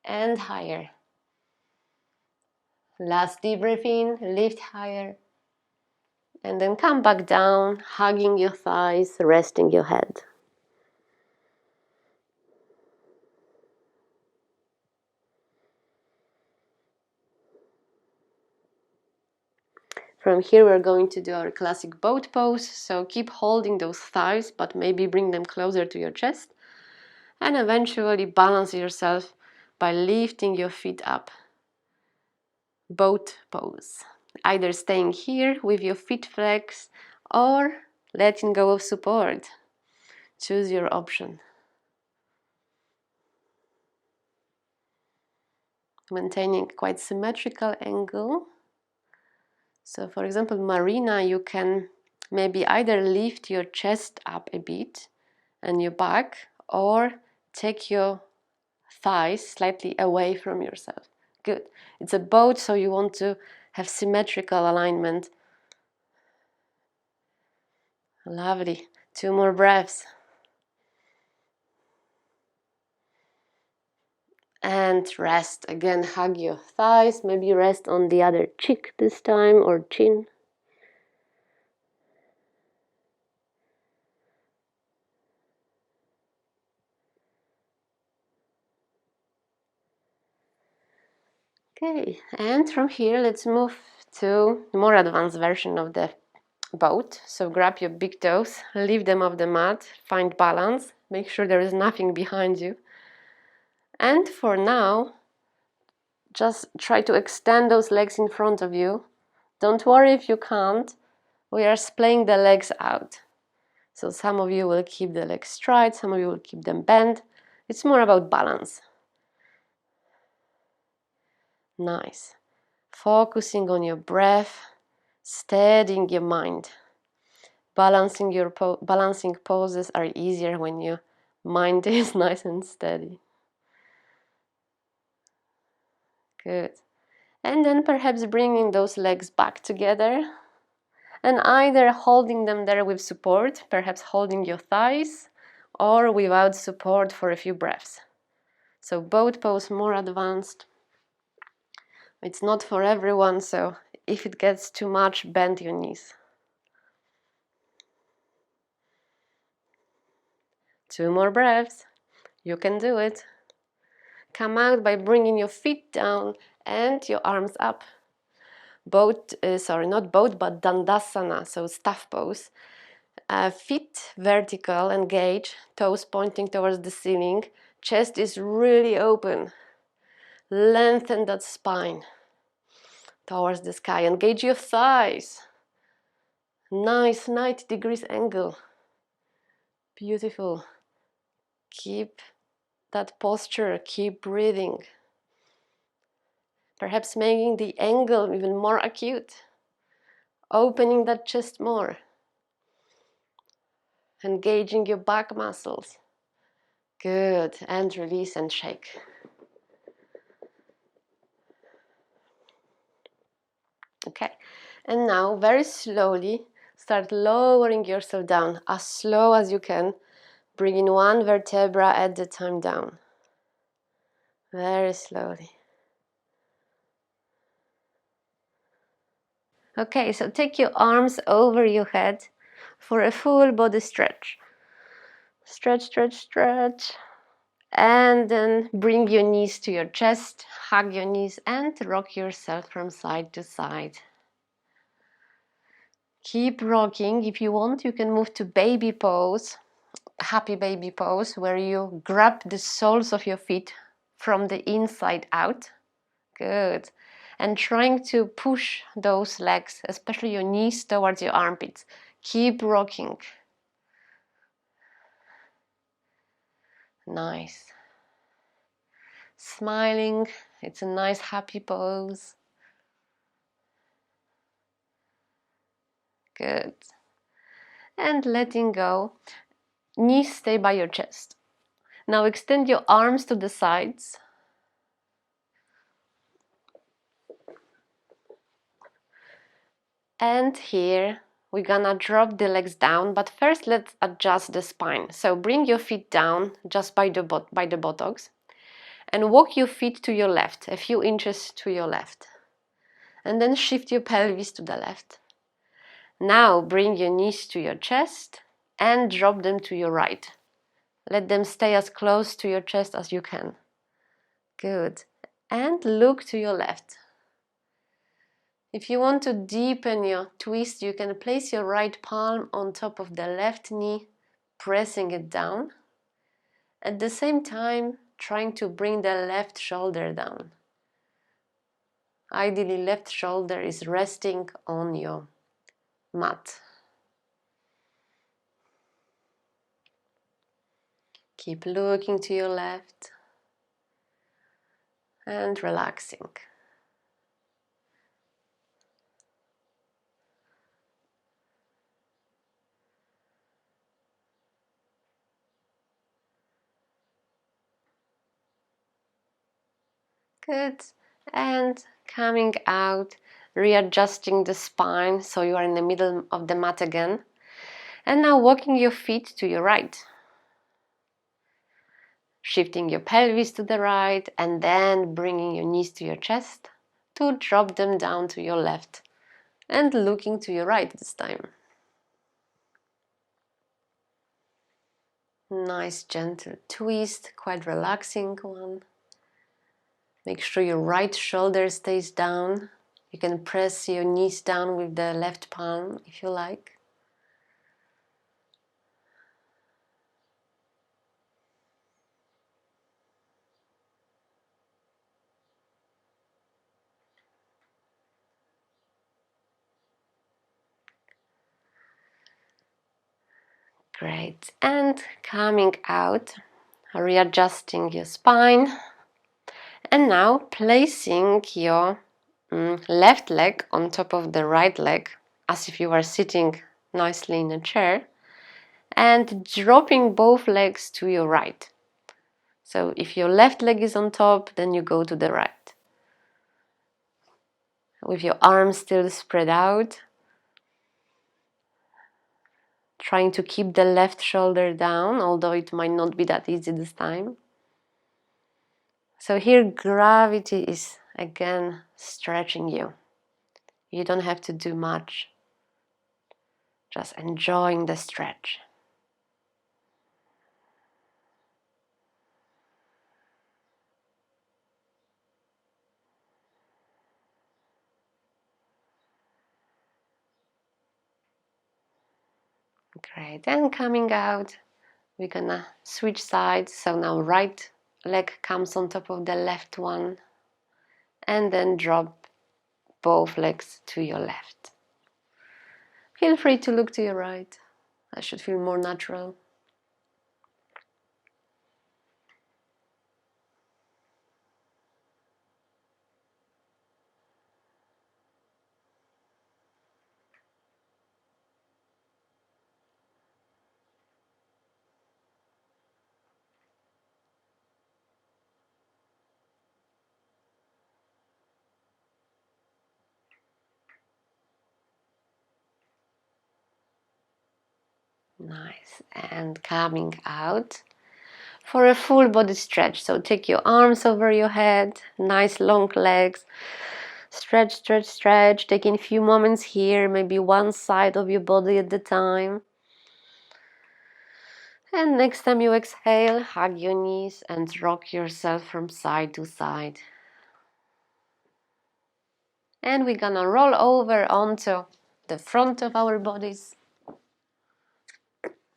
and higher. Last deep breath in, lift higher, and then come back down, hugging your thighs, resting your head. From here we're going to do our classic boat pose, so keep holding those thighs, but maybe bring them closer to your chest, and eventually balance yourself by lifting your feet up. Boat pose. Either staying here with your feet flexed or letting go of support. Choose your option. Maintaining quite symmetrical angle. So for example, Marina, you can maybe either lift your chest up a bit and your back, or take your thighs slightly away from yourself. Good. It's a boat, so you want to have symmetrical alignment. Lovely. 2 more breaths. And rest. Again, hug your thighs. Maybe rest on the other cheek this time, or chin. Okay, and from here let's move to a more advanced version of the boat. So grab your big toes, lift them off the mat, find balance, make sure there is nothing behind you. And for now, just try to extend those legs in front of you. Don't worry if you can't. We are splaying the legs out. So some of you will keep the legs straight, some of you will keep them bent. It's more about balance. Nice. Focusing on your breath, steadying your mind. Balancing poses are easier when your mind is nice and steady. Good. And then perhaps bringing those legs back together and either holding them there with support, perhaps holding your thighs, or without support for a few breaths. So boat pose, more advanced. It's not for everyone, so if it gets too much, bend your knees. 2 more breaths. You can do it. Come out by bringing your feet down and your arms up. Not boat, but Dandasana, so staff pose. Feet vertical, engage, toes pointing towards the ceiling. Chest is really open. Lengthen that spine towards the sky. Engage your thighs. Nice 90 degrees angle. Beautiful. Keep that posture. Keep breathing. Perhaps making the angle even more acute, opening that chest more, engaging your back muscles. Good, and release and shake. Okay, and now very slowly start lowering yourself down as slow as you can, bringing one vertebra at a time down. Very slowly. Okay, so take your arms over your head for a full body stretch. Stretch, stretch, stretch. And then bring your knees to your chest, hug your knees and rock yourself from side to side. Keep rocking. If you want, you can move to baby pose, happy baby pose, where you grab the soles of your feet from the inside out. Good. And trying to push those legs, especially your knees, towards your armpits. Keep rocking. Nice. Smiling. It's a nice happy pose. Good. And letting go. Knees stay by your chest. Now extend your arms to the sides. And here we're gonna drop the legs down, but first let's adjust the spine. So bring your feet down just by the buttocks and walk your feet to your left, a few inches to your left. And then shift your pelvis to the left. Now bring your knees to your chest and drop them to your right. Let them stay as close to your chest as you can. Good. And look to your left. If you want to deepen your twist, you can place your right palm on top of the left knee, pressing it down. At the same time, trying to bring the left shoulder down. Ideally, left shoulder is resting on your mat. Keep looking to your left and relaxing. Good. And coming out, readjusting the spine so you are in the middle of the mat again. And now walking your feet to your right. Shifting your pelvis to the right and then bringing your knees to your chest to drop them down to your left and looking to your right this time. Nice gentle twist, quite relaxing one. Make sure your right shoulder stays down. You can press your knees down with the left palm if you like. Great. And coming out, readjusting your spine. And now placing your left leg on top of the right leg, as if you were sitting nicely in a chair, and dropping both legs to your right. So if your left leg is on top, then you go to the right. With your arms still spread out, trying to keep the left shoulder down, although it might not be that easy this time. So here gravity is again stretching you. You don't have to do much. Just enjoying the stretch. Great. And coming out, we're gonna switch sides. So now right leg comes on top of the left one. And then drop both legs to your left. Feel free to look to your right. That should feel more natural. Nice. And coming out for a full body stretch. So take your arms over your head, nice long legs. Stretch, stretch, stretch. Taking a few moments here, maybe one side of your body at a time. And next time you exhale, hug your knees and rock yourself from side to side. And we're gonna roll over onto the front of our bodies.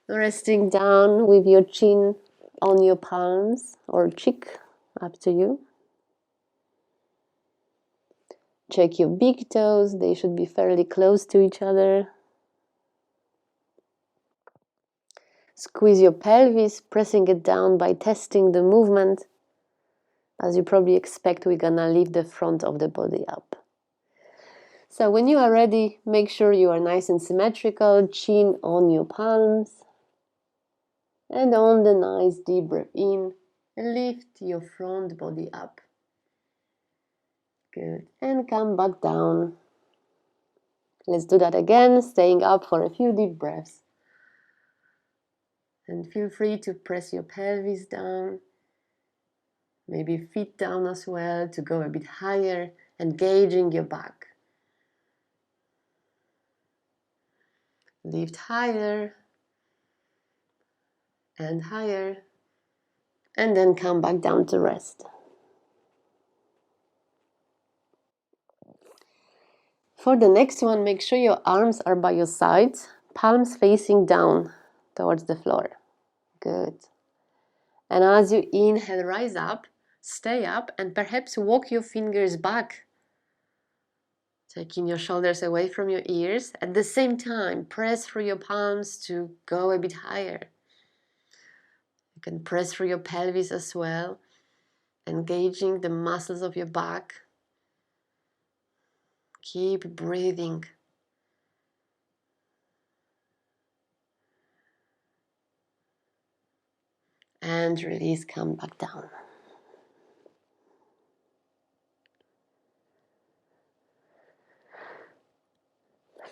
Resting down with your chin on your palms or cheek, up to you. Check your big toes, they should be fairly close to each other. Squeeze your pelvis, pressing it down by testing the movement. As you probably expect, we're gonna lift the front of the body up. So when you are ready, make sure you are nice and symmetrical, chin on your palms. And on the nice deep breath in, lift your front body up. Good. And come back down. Let's do that again, staying up for a few deep breaths. And feel free to press your pelvis down. Maybe feet down as well to go a bit higher, engaging your back. Lift higher and higher. And then come back down to rest. For the next one, make sure your arms are by your sides, palms facing down towards the floor. Good. And as you inhale, rise up, stay up, and perhaps walk your fingers back, taking your shoulders away from your ears. At the same time, press through your palms to go a bit higher. You can press through your pelvis as well, engaging the muscles of your back. Keep breathing. And release, come back down.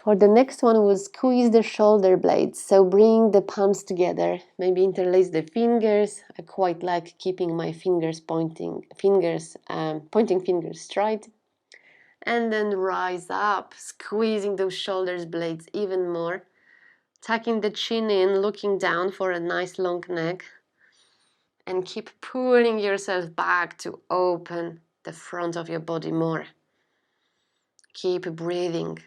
For the next one, we'll squeeze the shoulder blades. So bring the palms together. Maybe interlace the fingers. I quite like keeping my pointing fingers straight. And then rise up, squeezing those shoulders blades even more. Tucking the chin in, looking down for a nice long neck. And keep pulling yourself back to open the front of your body more. Keep breathing.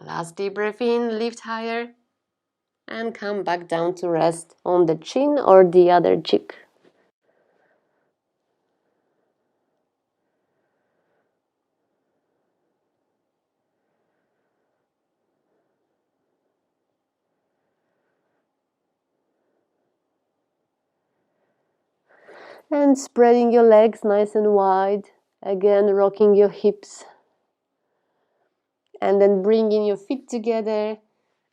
Last deep breath in, lift higher. And come back down to rest on the chin or the other cheek. And spreading your legs nice and wide. Again, rocking your hips. And then bringing your feet together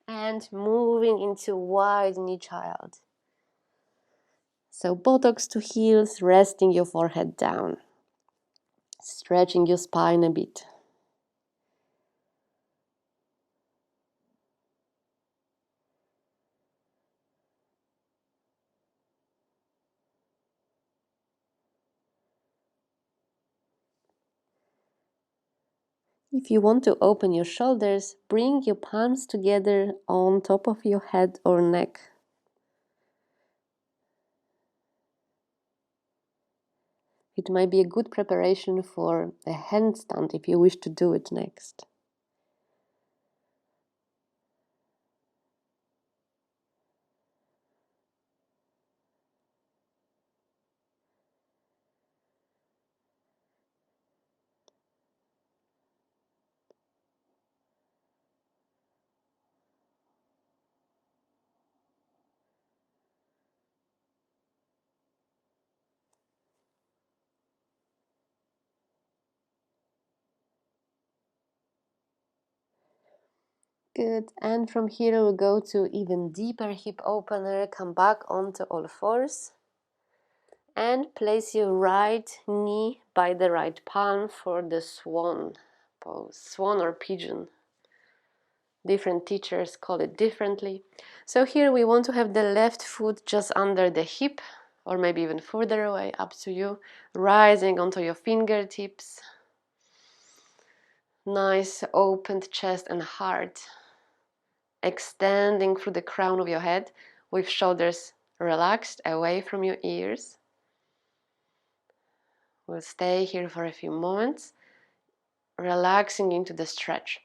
and moving into wide knee child. So buttocks to heels, resting your forehead down. Stretching your spine a bit. If you want to open your shoulders, bring your palms together on top of your head or neck. It might be a good preparation for a handstand if you wish to do it next. Good, and from here we'll go to even deeper hip opener. Come back onto all fours and place your right knee by the right palm for the swan. pose, swan or pigeon. Different teachers call it differently. So here we want to have the left foot just under the hip, or maybe even further away, up to you, rising onto your fingertips. Nice opened chest and heart, extending through the crown of your head with shoulders relaxed away from your ears. We'll stay here for a few moments, relaxing into the stretch.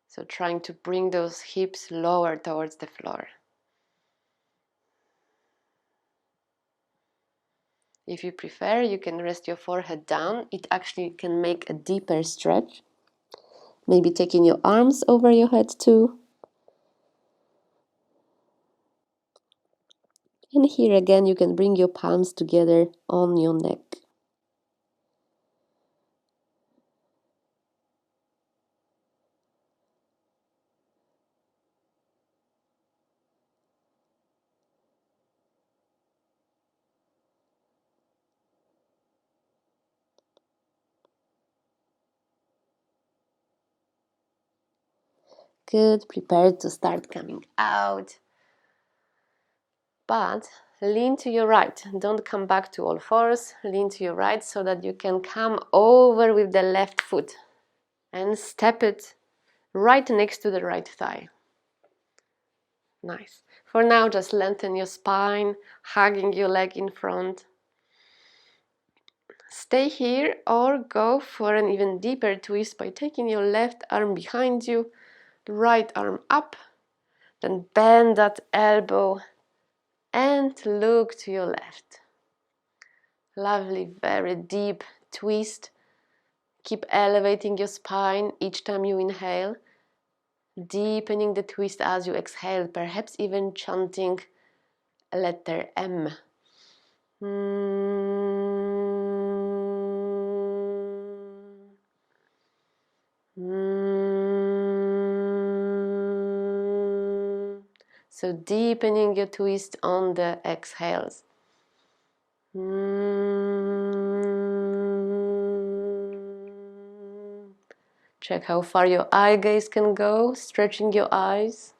So trying to bring those hips lower towards the floor. If you prefer, you can rest your forehead down. It actually can make a deeper stretch. Maybe taking your arms over your head too. And here again, you can bring your palms together on your neck. Good, prepared to start coming out. But lean to your right. Don't come back to all fours. Lean to your right so that you can come over with the left foot and step it right next to the right thigh. Nice. For now, just lengthen your spine, hugging your leg in front. Stay here or go for an even deeper twist by taking your left arm behind you, right arm up, then bend that elbow and look to your left. Lovely, very deep twist. Keep elevating your spine each time you inhale, deepening the twist as you exhale, perhaps even chanting letter M. So deepening your twist on the exhales. Check how far your eye gaze can go, stretching your eyes.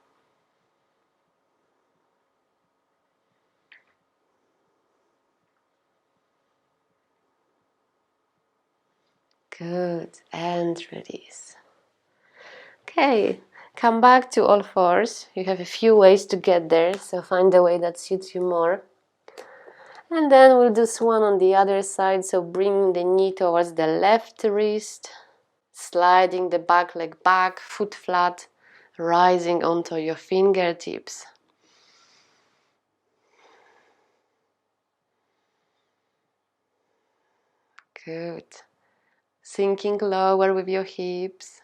Good, and release. Okay, come back to all fours. You have a few ways to get there, so find the way that suits you more. And then we'll do swan on the other side, so bring the knee towards the left wrist, sliding the back leg back, foot flat, rising onto your fingertips. Good. Sinking lower with your hips,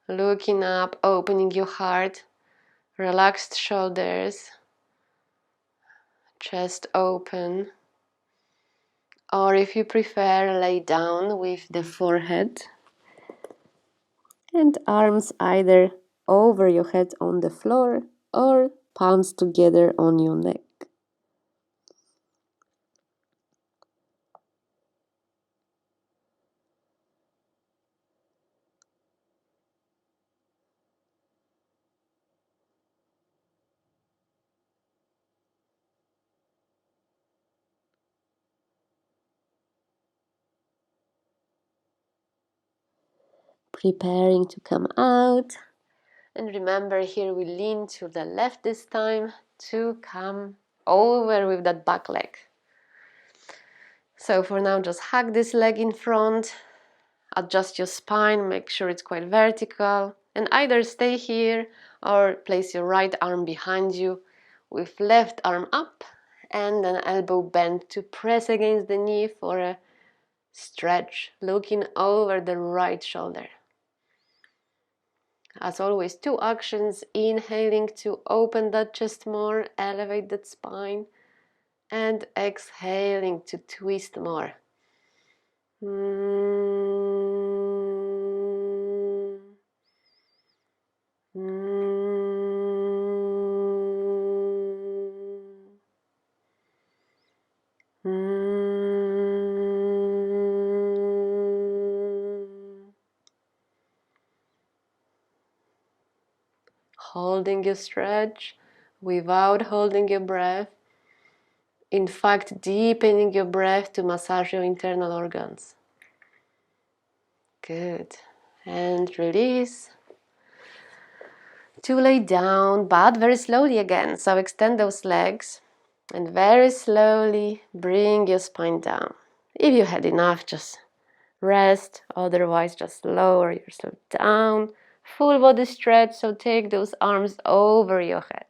looking up, opening your heart, relaxed shoulders, chest open. Or if you prefer, lay down with the forehead and arms either over your head on the floor or palms together on your neck. Preparing to come out. And remember, here we lean to the left this time to come over with that back leg. So for now, just hug this leg in front, adjust your spine, make sure it's quite vertical, and either stay here or place your right arm behind you with left arm up and an elbow bent to press against the knee for a stretch, looking over the right shoulder. As always, two actions, inhaling to open that chest more, elevate that spine, and exhaling to twist more. holding your stretch without holding your breath. In fact, deepening your breath to massage your internal organs. Good. And release. To lay down, but very slowly again. So extend those legs and very slowly bring your spine down. If you had enough, just rest. Otherwise, just lower yourself down. Full body stretch, so take those arms over your head.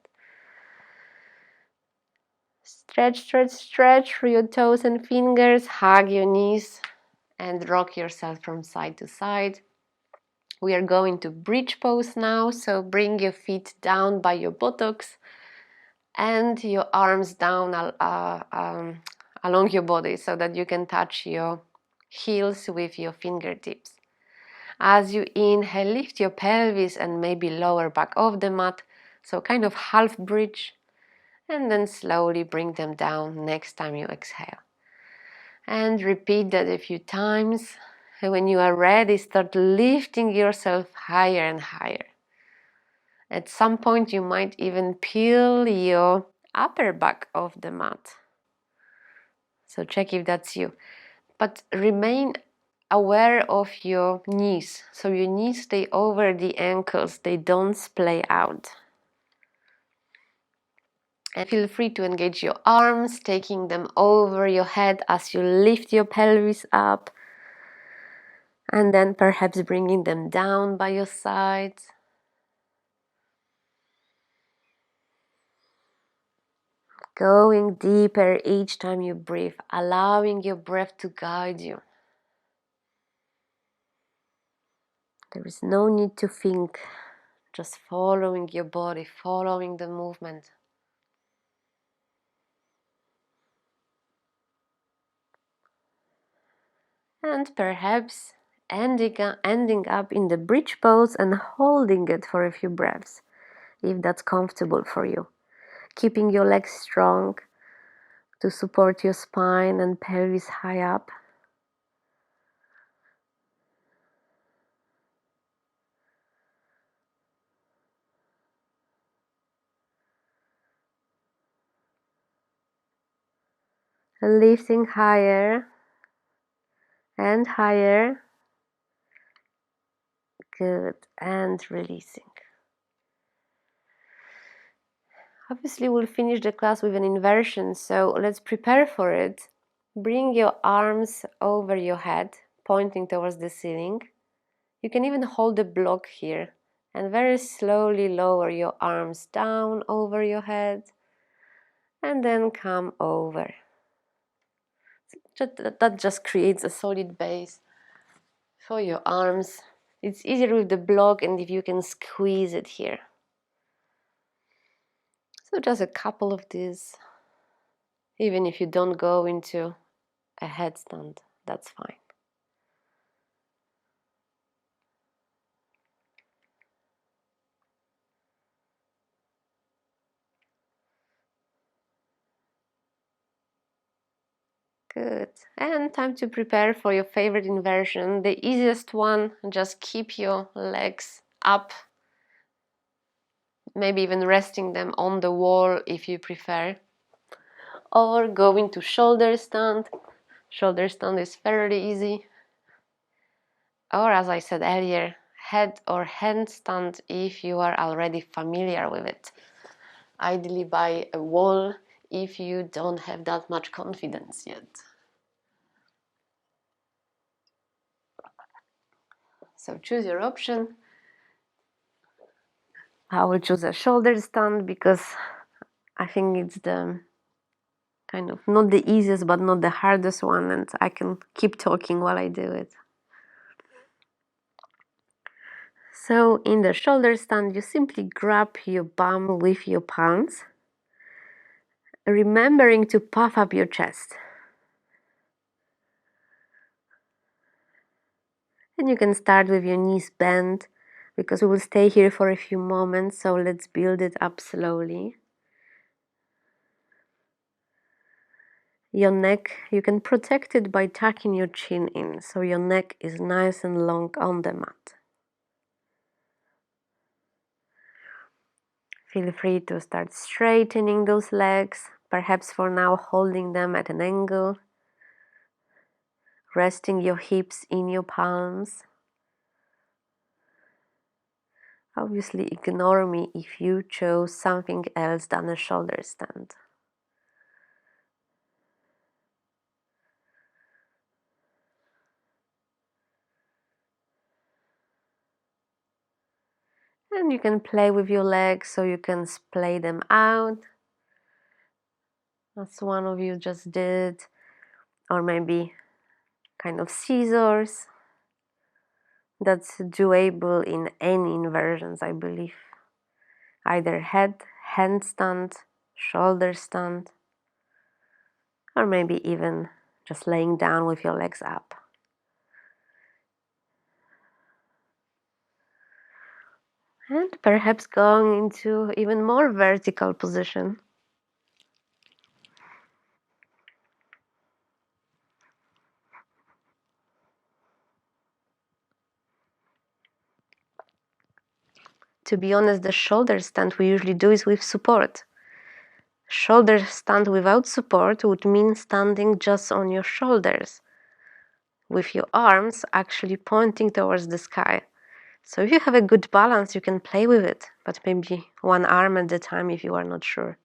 Stretch, stretch, stretch through your toes and fingers. Hug your knees and rock yourself from side to side. We are going to bridge pose now, so bring your feet down by your buttocks and your arms down along your body so that you can touch your heels with your fingertips. As you inhale, lift your pelvis and maybe lower back off the mat, so kind of half bridge, and then slowly bring them down next time you exhale. And repeat that a few times. And when you are ready, start lifting yourself higher and higher. At some point, you might even peel your upper back off the mat. So check if that's you. But remain aware of your knees. So your knees stay over the ankles, they don't splay out. And feel free to engage your arms, taking them over your head as you lift your pelvis up. And then perhaps bringing them down by your sides. Going deeper each time you breathe, allowing your breath to guide you. There is no need to think, just following your body, following the movement. And perhaps ending up in the bridge pose and holding it for a few breaths, if that's comfortable for you. Keeping your legs strong to support your spine and pelvis high up. Lifting higher and higher. Good. And releasing. Obviously, we'll finish the class with an inversion, so let's prepare for it. Bring your arms over your head, pointing towards the ceiling. You can even hold the block here and very slowly lower your arms down over your head and then come over. That just creates a solid base for your arms. It's easier with the block and if you can squeeze it here. So just a couple of these. Even if you don't go into a headstand, that's fine. Good. And time to prepare for your favorite inversion. The easiest one, just keep your legs up, maybe even resting them on the wall if you prefer. Or go into shoulder stand. Shoulder stand is fairly easy. Or as I said earlier, head or handstand if you are already familiar with it. Ideally by a wall if you don't have that much confidence yet. So choose your option. I will choose a shoulder stand because I think it's the kind of not the easiest but not the hardest one, and I can keep talking while I do it. So in the shoulder stand, you simply grab your bum with your palms, remembering to puff up your chest. And you can start with your knees bent because we will stay here for a few moments, so let's build it up slowly. Your neck, you can protect it by tucking your chin in, so your neck is nice and long on the mat. Feel free to start straightening those legs, perhaps for now holding them at an angle, resting your hips in your palms. Obviously, ignore me if you chose something else than a shoulder stand. And you can play with your legs so you can splay them out, as one of you just did, or maybe kind of scissors. That's doable in any inversions, I believe. Either handstand, shoulder stand, or maybe even just laying down with your legs up. And perhaps going into even more vertical position. To be honest, the shoulder stand we usually do is with support. Shoulder stand without support would mean standing just on your shoulders, with your arms actually pointing towards the sky. So if you have a good balance, you can play with it, but maybe one arm at a time if you are not sure.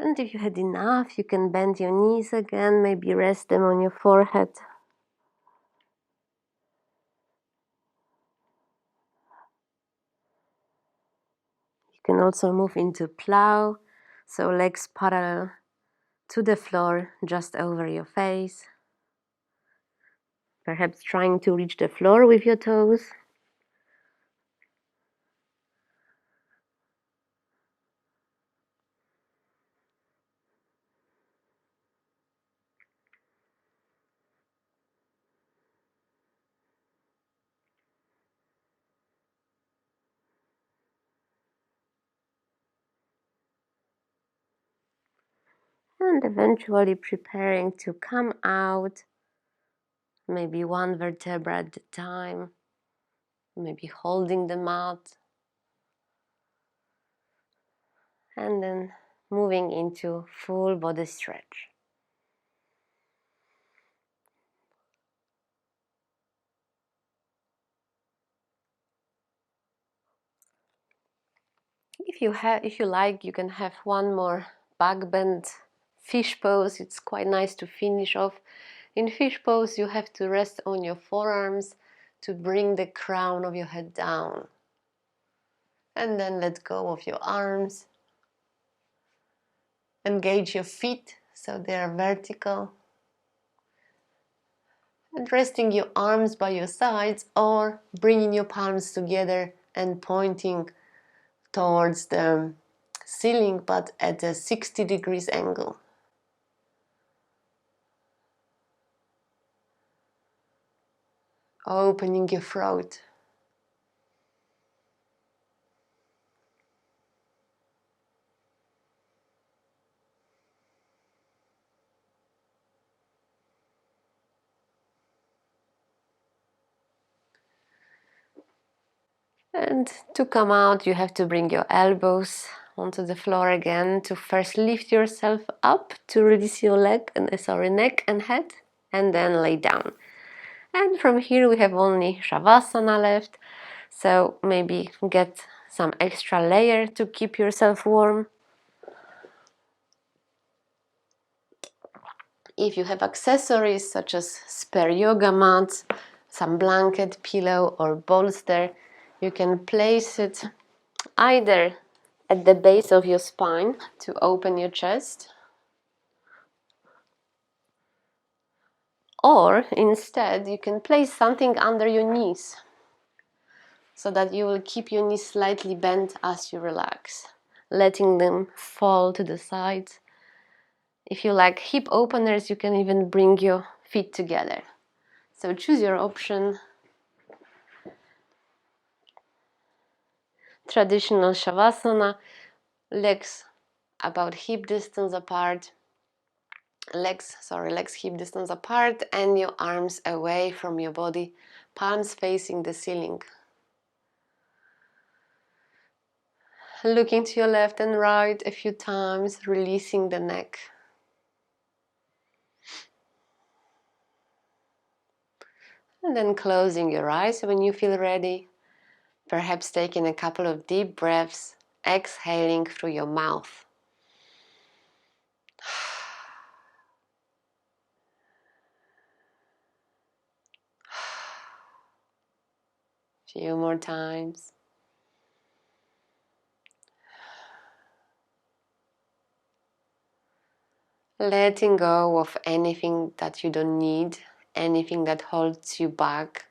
And if you had enough, you can bend your knees again, maybe rest them on your forehead. You can also move into plow, so legs parallel to the floor, just over your face. Perhaps trying to reach the floor with your toes. And eventually preparing to come out, maybe one vertebra at a time, maybe holding them out, and then moving into full body stretch. If you like, you can have one more back bend fish pose. It's quite nice to finish off. In fish pose, you have to rest on your forearms to bring the crown of your head down. And then let go of your arms. Engage your feet so they are vertical. And resting your arms by your sides or bringing your palms together and pointing towards the ceiling, but at a 60 degrees angle. Opening your throat. And to come out, you have to bring your elbows onto the floor again to first lift yourself up to release your neck and head, and then lay down. And from here we have only Shavasana left, so maybe get some extra layer to keep yourself warm. If you have accessories such as spare yoga mats, some blanket, pillow or bolster, you can place it either at the base of your spine to open your chest, or instead you can place something under your knees. so that you will keep your knees slightly bent as you relax, letting them fall to the sides. If you like hip openers, you can even bring your feet together. So choose your option. Traditional Shavasana, legs about hip distance apart, legs hip distance apart, and your arms away from your body, palms facing the ceiling. Looking to your left and right a few times, releasing the neck. And then closing your eyes when you feel ready. Perhaps taking a couple of deep breaths, exhaling through your mouth. Few more times. Letting go of anything that you don't need, anything that holds you back,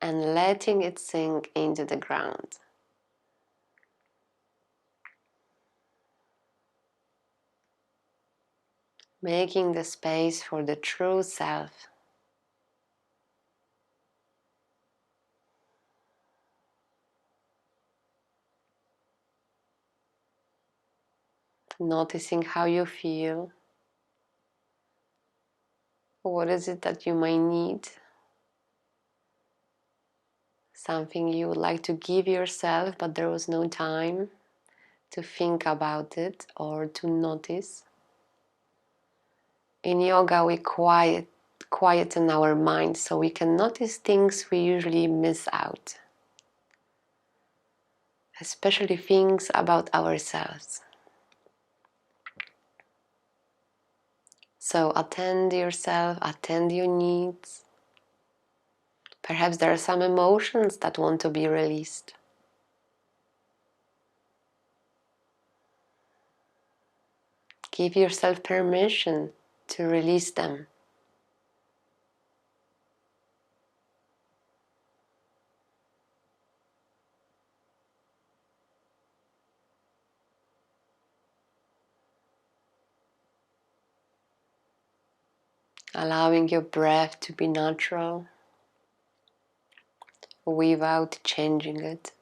and letting it sink into the ground. Making the space for the true self. Noticing how you feel. What is it that you might need? Something you would like to give yourself, but there was no time to think about it or to notice. In yoga, we quieten our mind so we can notice things we usually miss out, especially things about ourselves. So attend yourself, attend your needs. Perhaps there are some emotions that want to be released. Give yourself permission to release them. Allowing your breath to be natural without changing it.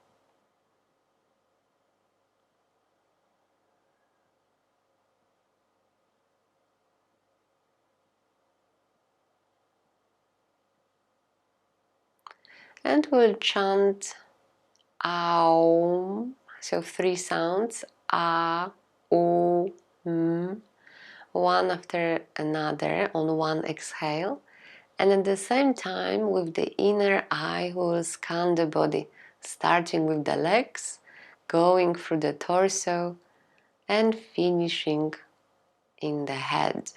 And we'll chant Aum, so 3 sounds, A, U, M, one after another on one exhale. And at the same time, with the inner eye, we will scan the body, starting with the legs, going through the torso, and finishing in the head.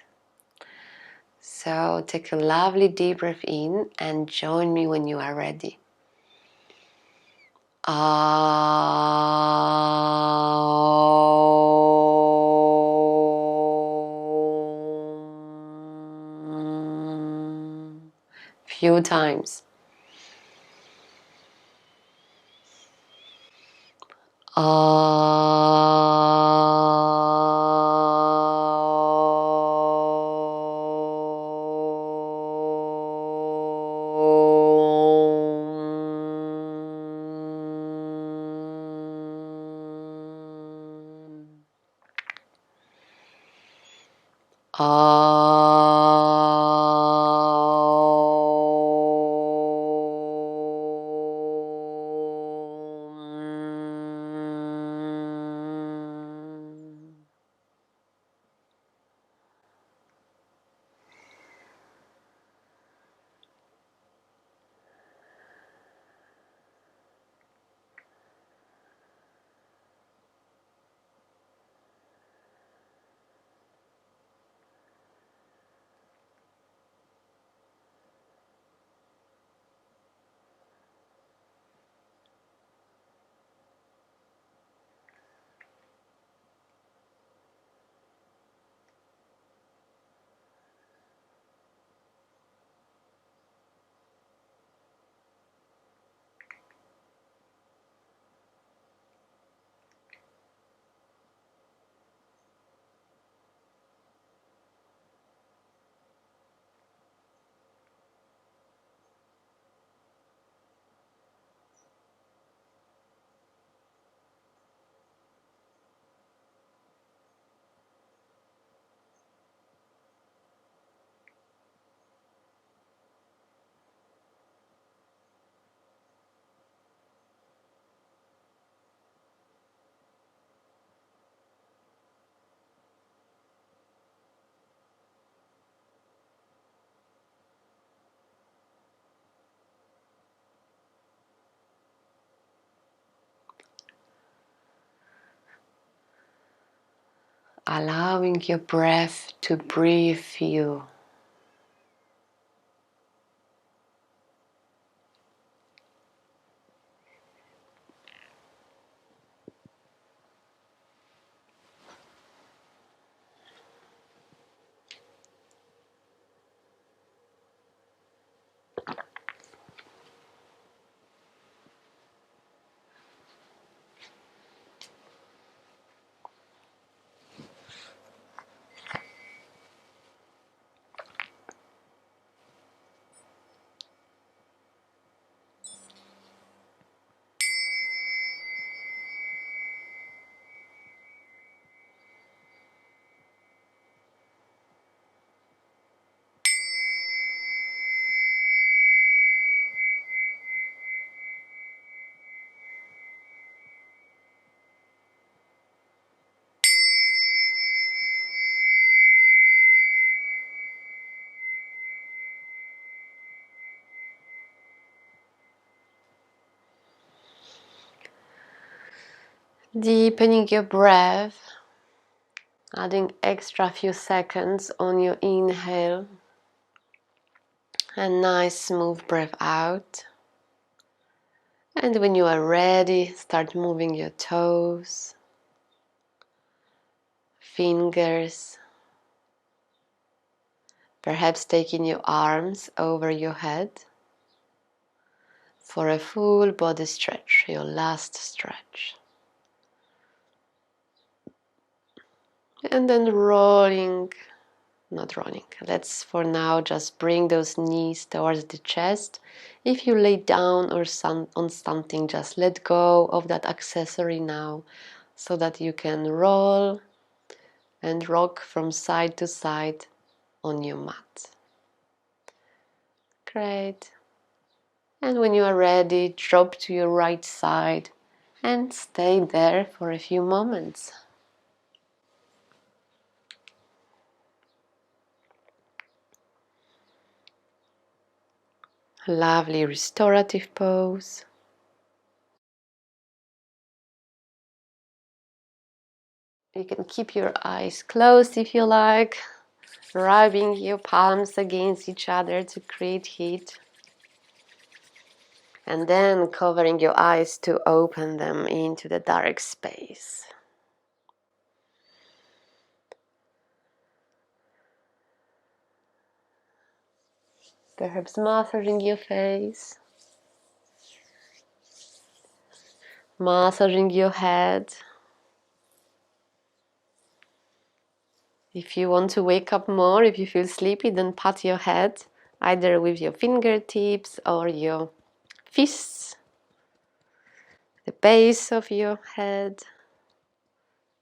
So take a lovely deep breath in and join me when you are ready. Few times. allowing your breath to brief you. Deepening your breath, adding extra few seconds on your inhale, a nice smooth breath out. And when you are ready, start moving your toes, fingers, perhaps taking your arms over your head for a full body stretch, your last stretch. And then not rolling. Let's for now just bring those knees towards the chest. If you lay down or on something, just let go of that accessory now so that you can roll and rock from side to side on your mat. Great. And when you are ready, drop to your right side and stay there for a few moments. Lovely restorative pose. You can keep your eyes closed if you like, rubbing your palms against each other to create heat. And then covering your eyes to open them into the dark space. Perhaps massaging your face, massaging your head. If you want to wake up more, if you feel sleepy, then pat your head either with your fingertips or your fists, the base of your head,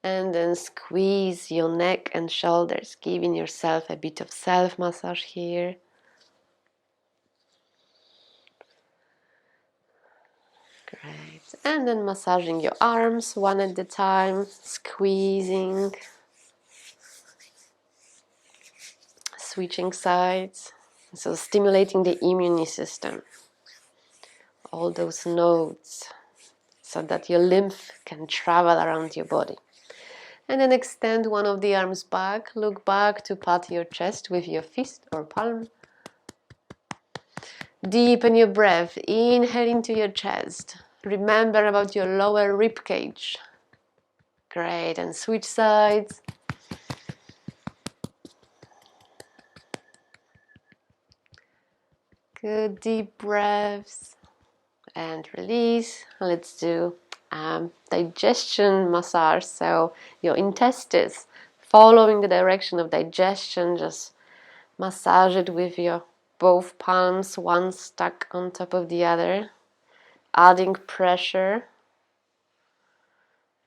and then squeeze your neck and shoulders, giving yourself a bit of self-massage here. Great. And then massaging your arms one at a time, squeezing, switching sides. So stimulating the immune system, all those nodes, so that your lymph can travel around your body. And then extend one of the arms back, look back to pat your chest with your fist or palm. Deepen your breath, inhale into your chest. Remember about your lower rib cage. Great, and switch sides. Good deep breaths. And release. Let's do digestion massage. So your intestines, following the direction of digestion, just massage it with your both palms, one stuck on top of the other, adding pressure.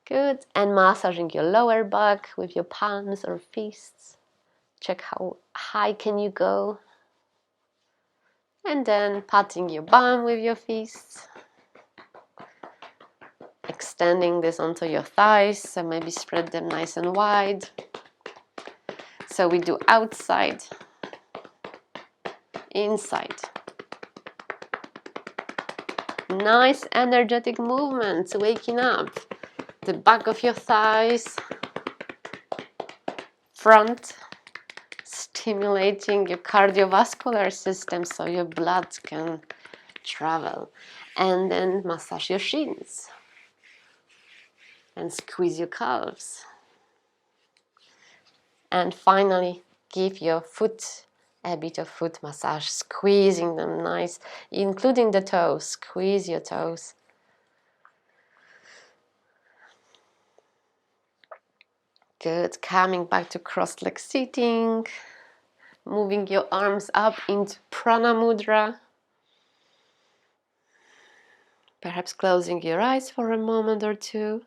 Good. And massaging your lower back with your palms or fists. Check how high can you go. And then patting your bum with your fists. Extending this onto your thighs, so maybe spread them nice and wide. So we do outside, inside. Nice energetic movements, waking up. The back of your thighs, front, stimulating your cardiovascular system so your blood can travel. And then massage your shins and squeeze your calves. And finally, give your foot a bit of foot massage, squeezing them nice, including the toes. Squeeze your toes. Good. Coming back to cross-leg sitting. Moving your arms up into Prana Mudra. Perhaps closing your eyes for a moment or two.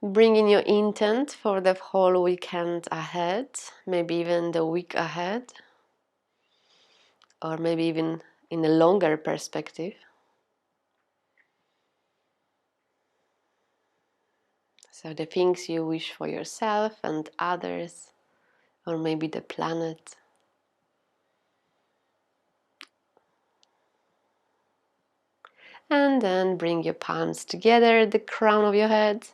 Bringing your intent for the whole weekend ahead, maybe even the week ahead, or maybe even in a longer perspective. So the things you wish for yourself and others, or maybe the planet. And then bring your palms together at the crown of your head,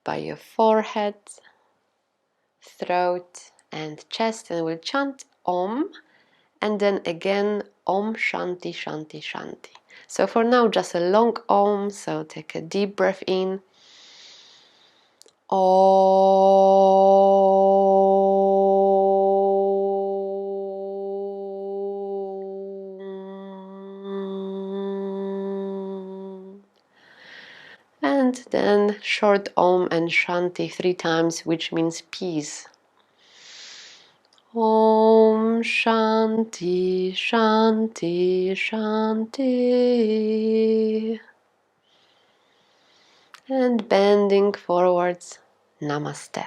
by your forehead, throat and chest, and we'll chant Om, and then again Om Shanti Shanti Shanti. So for now just a long Om, so take a deep breath in. Om. And then short Om and Shanti 3 times, which means peace. Om Shanti Shanti Shanti. And bending forwards, Namaste.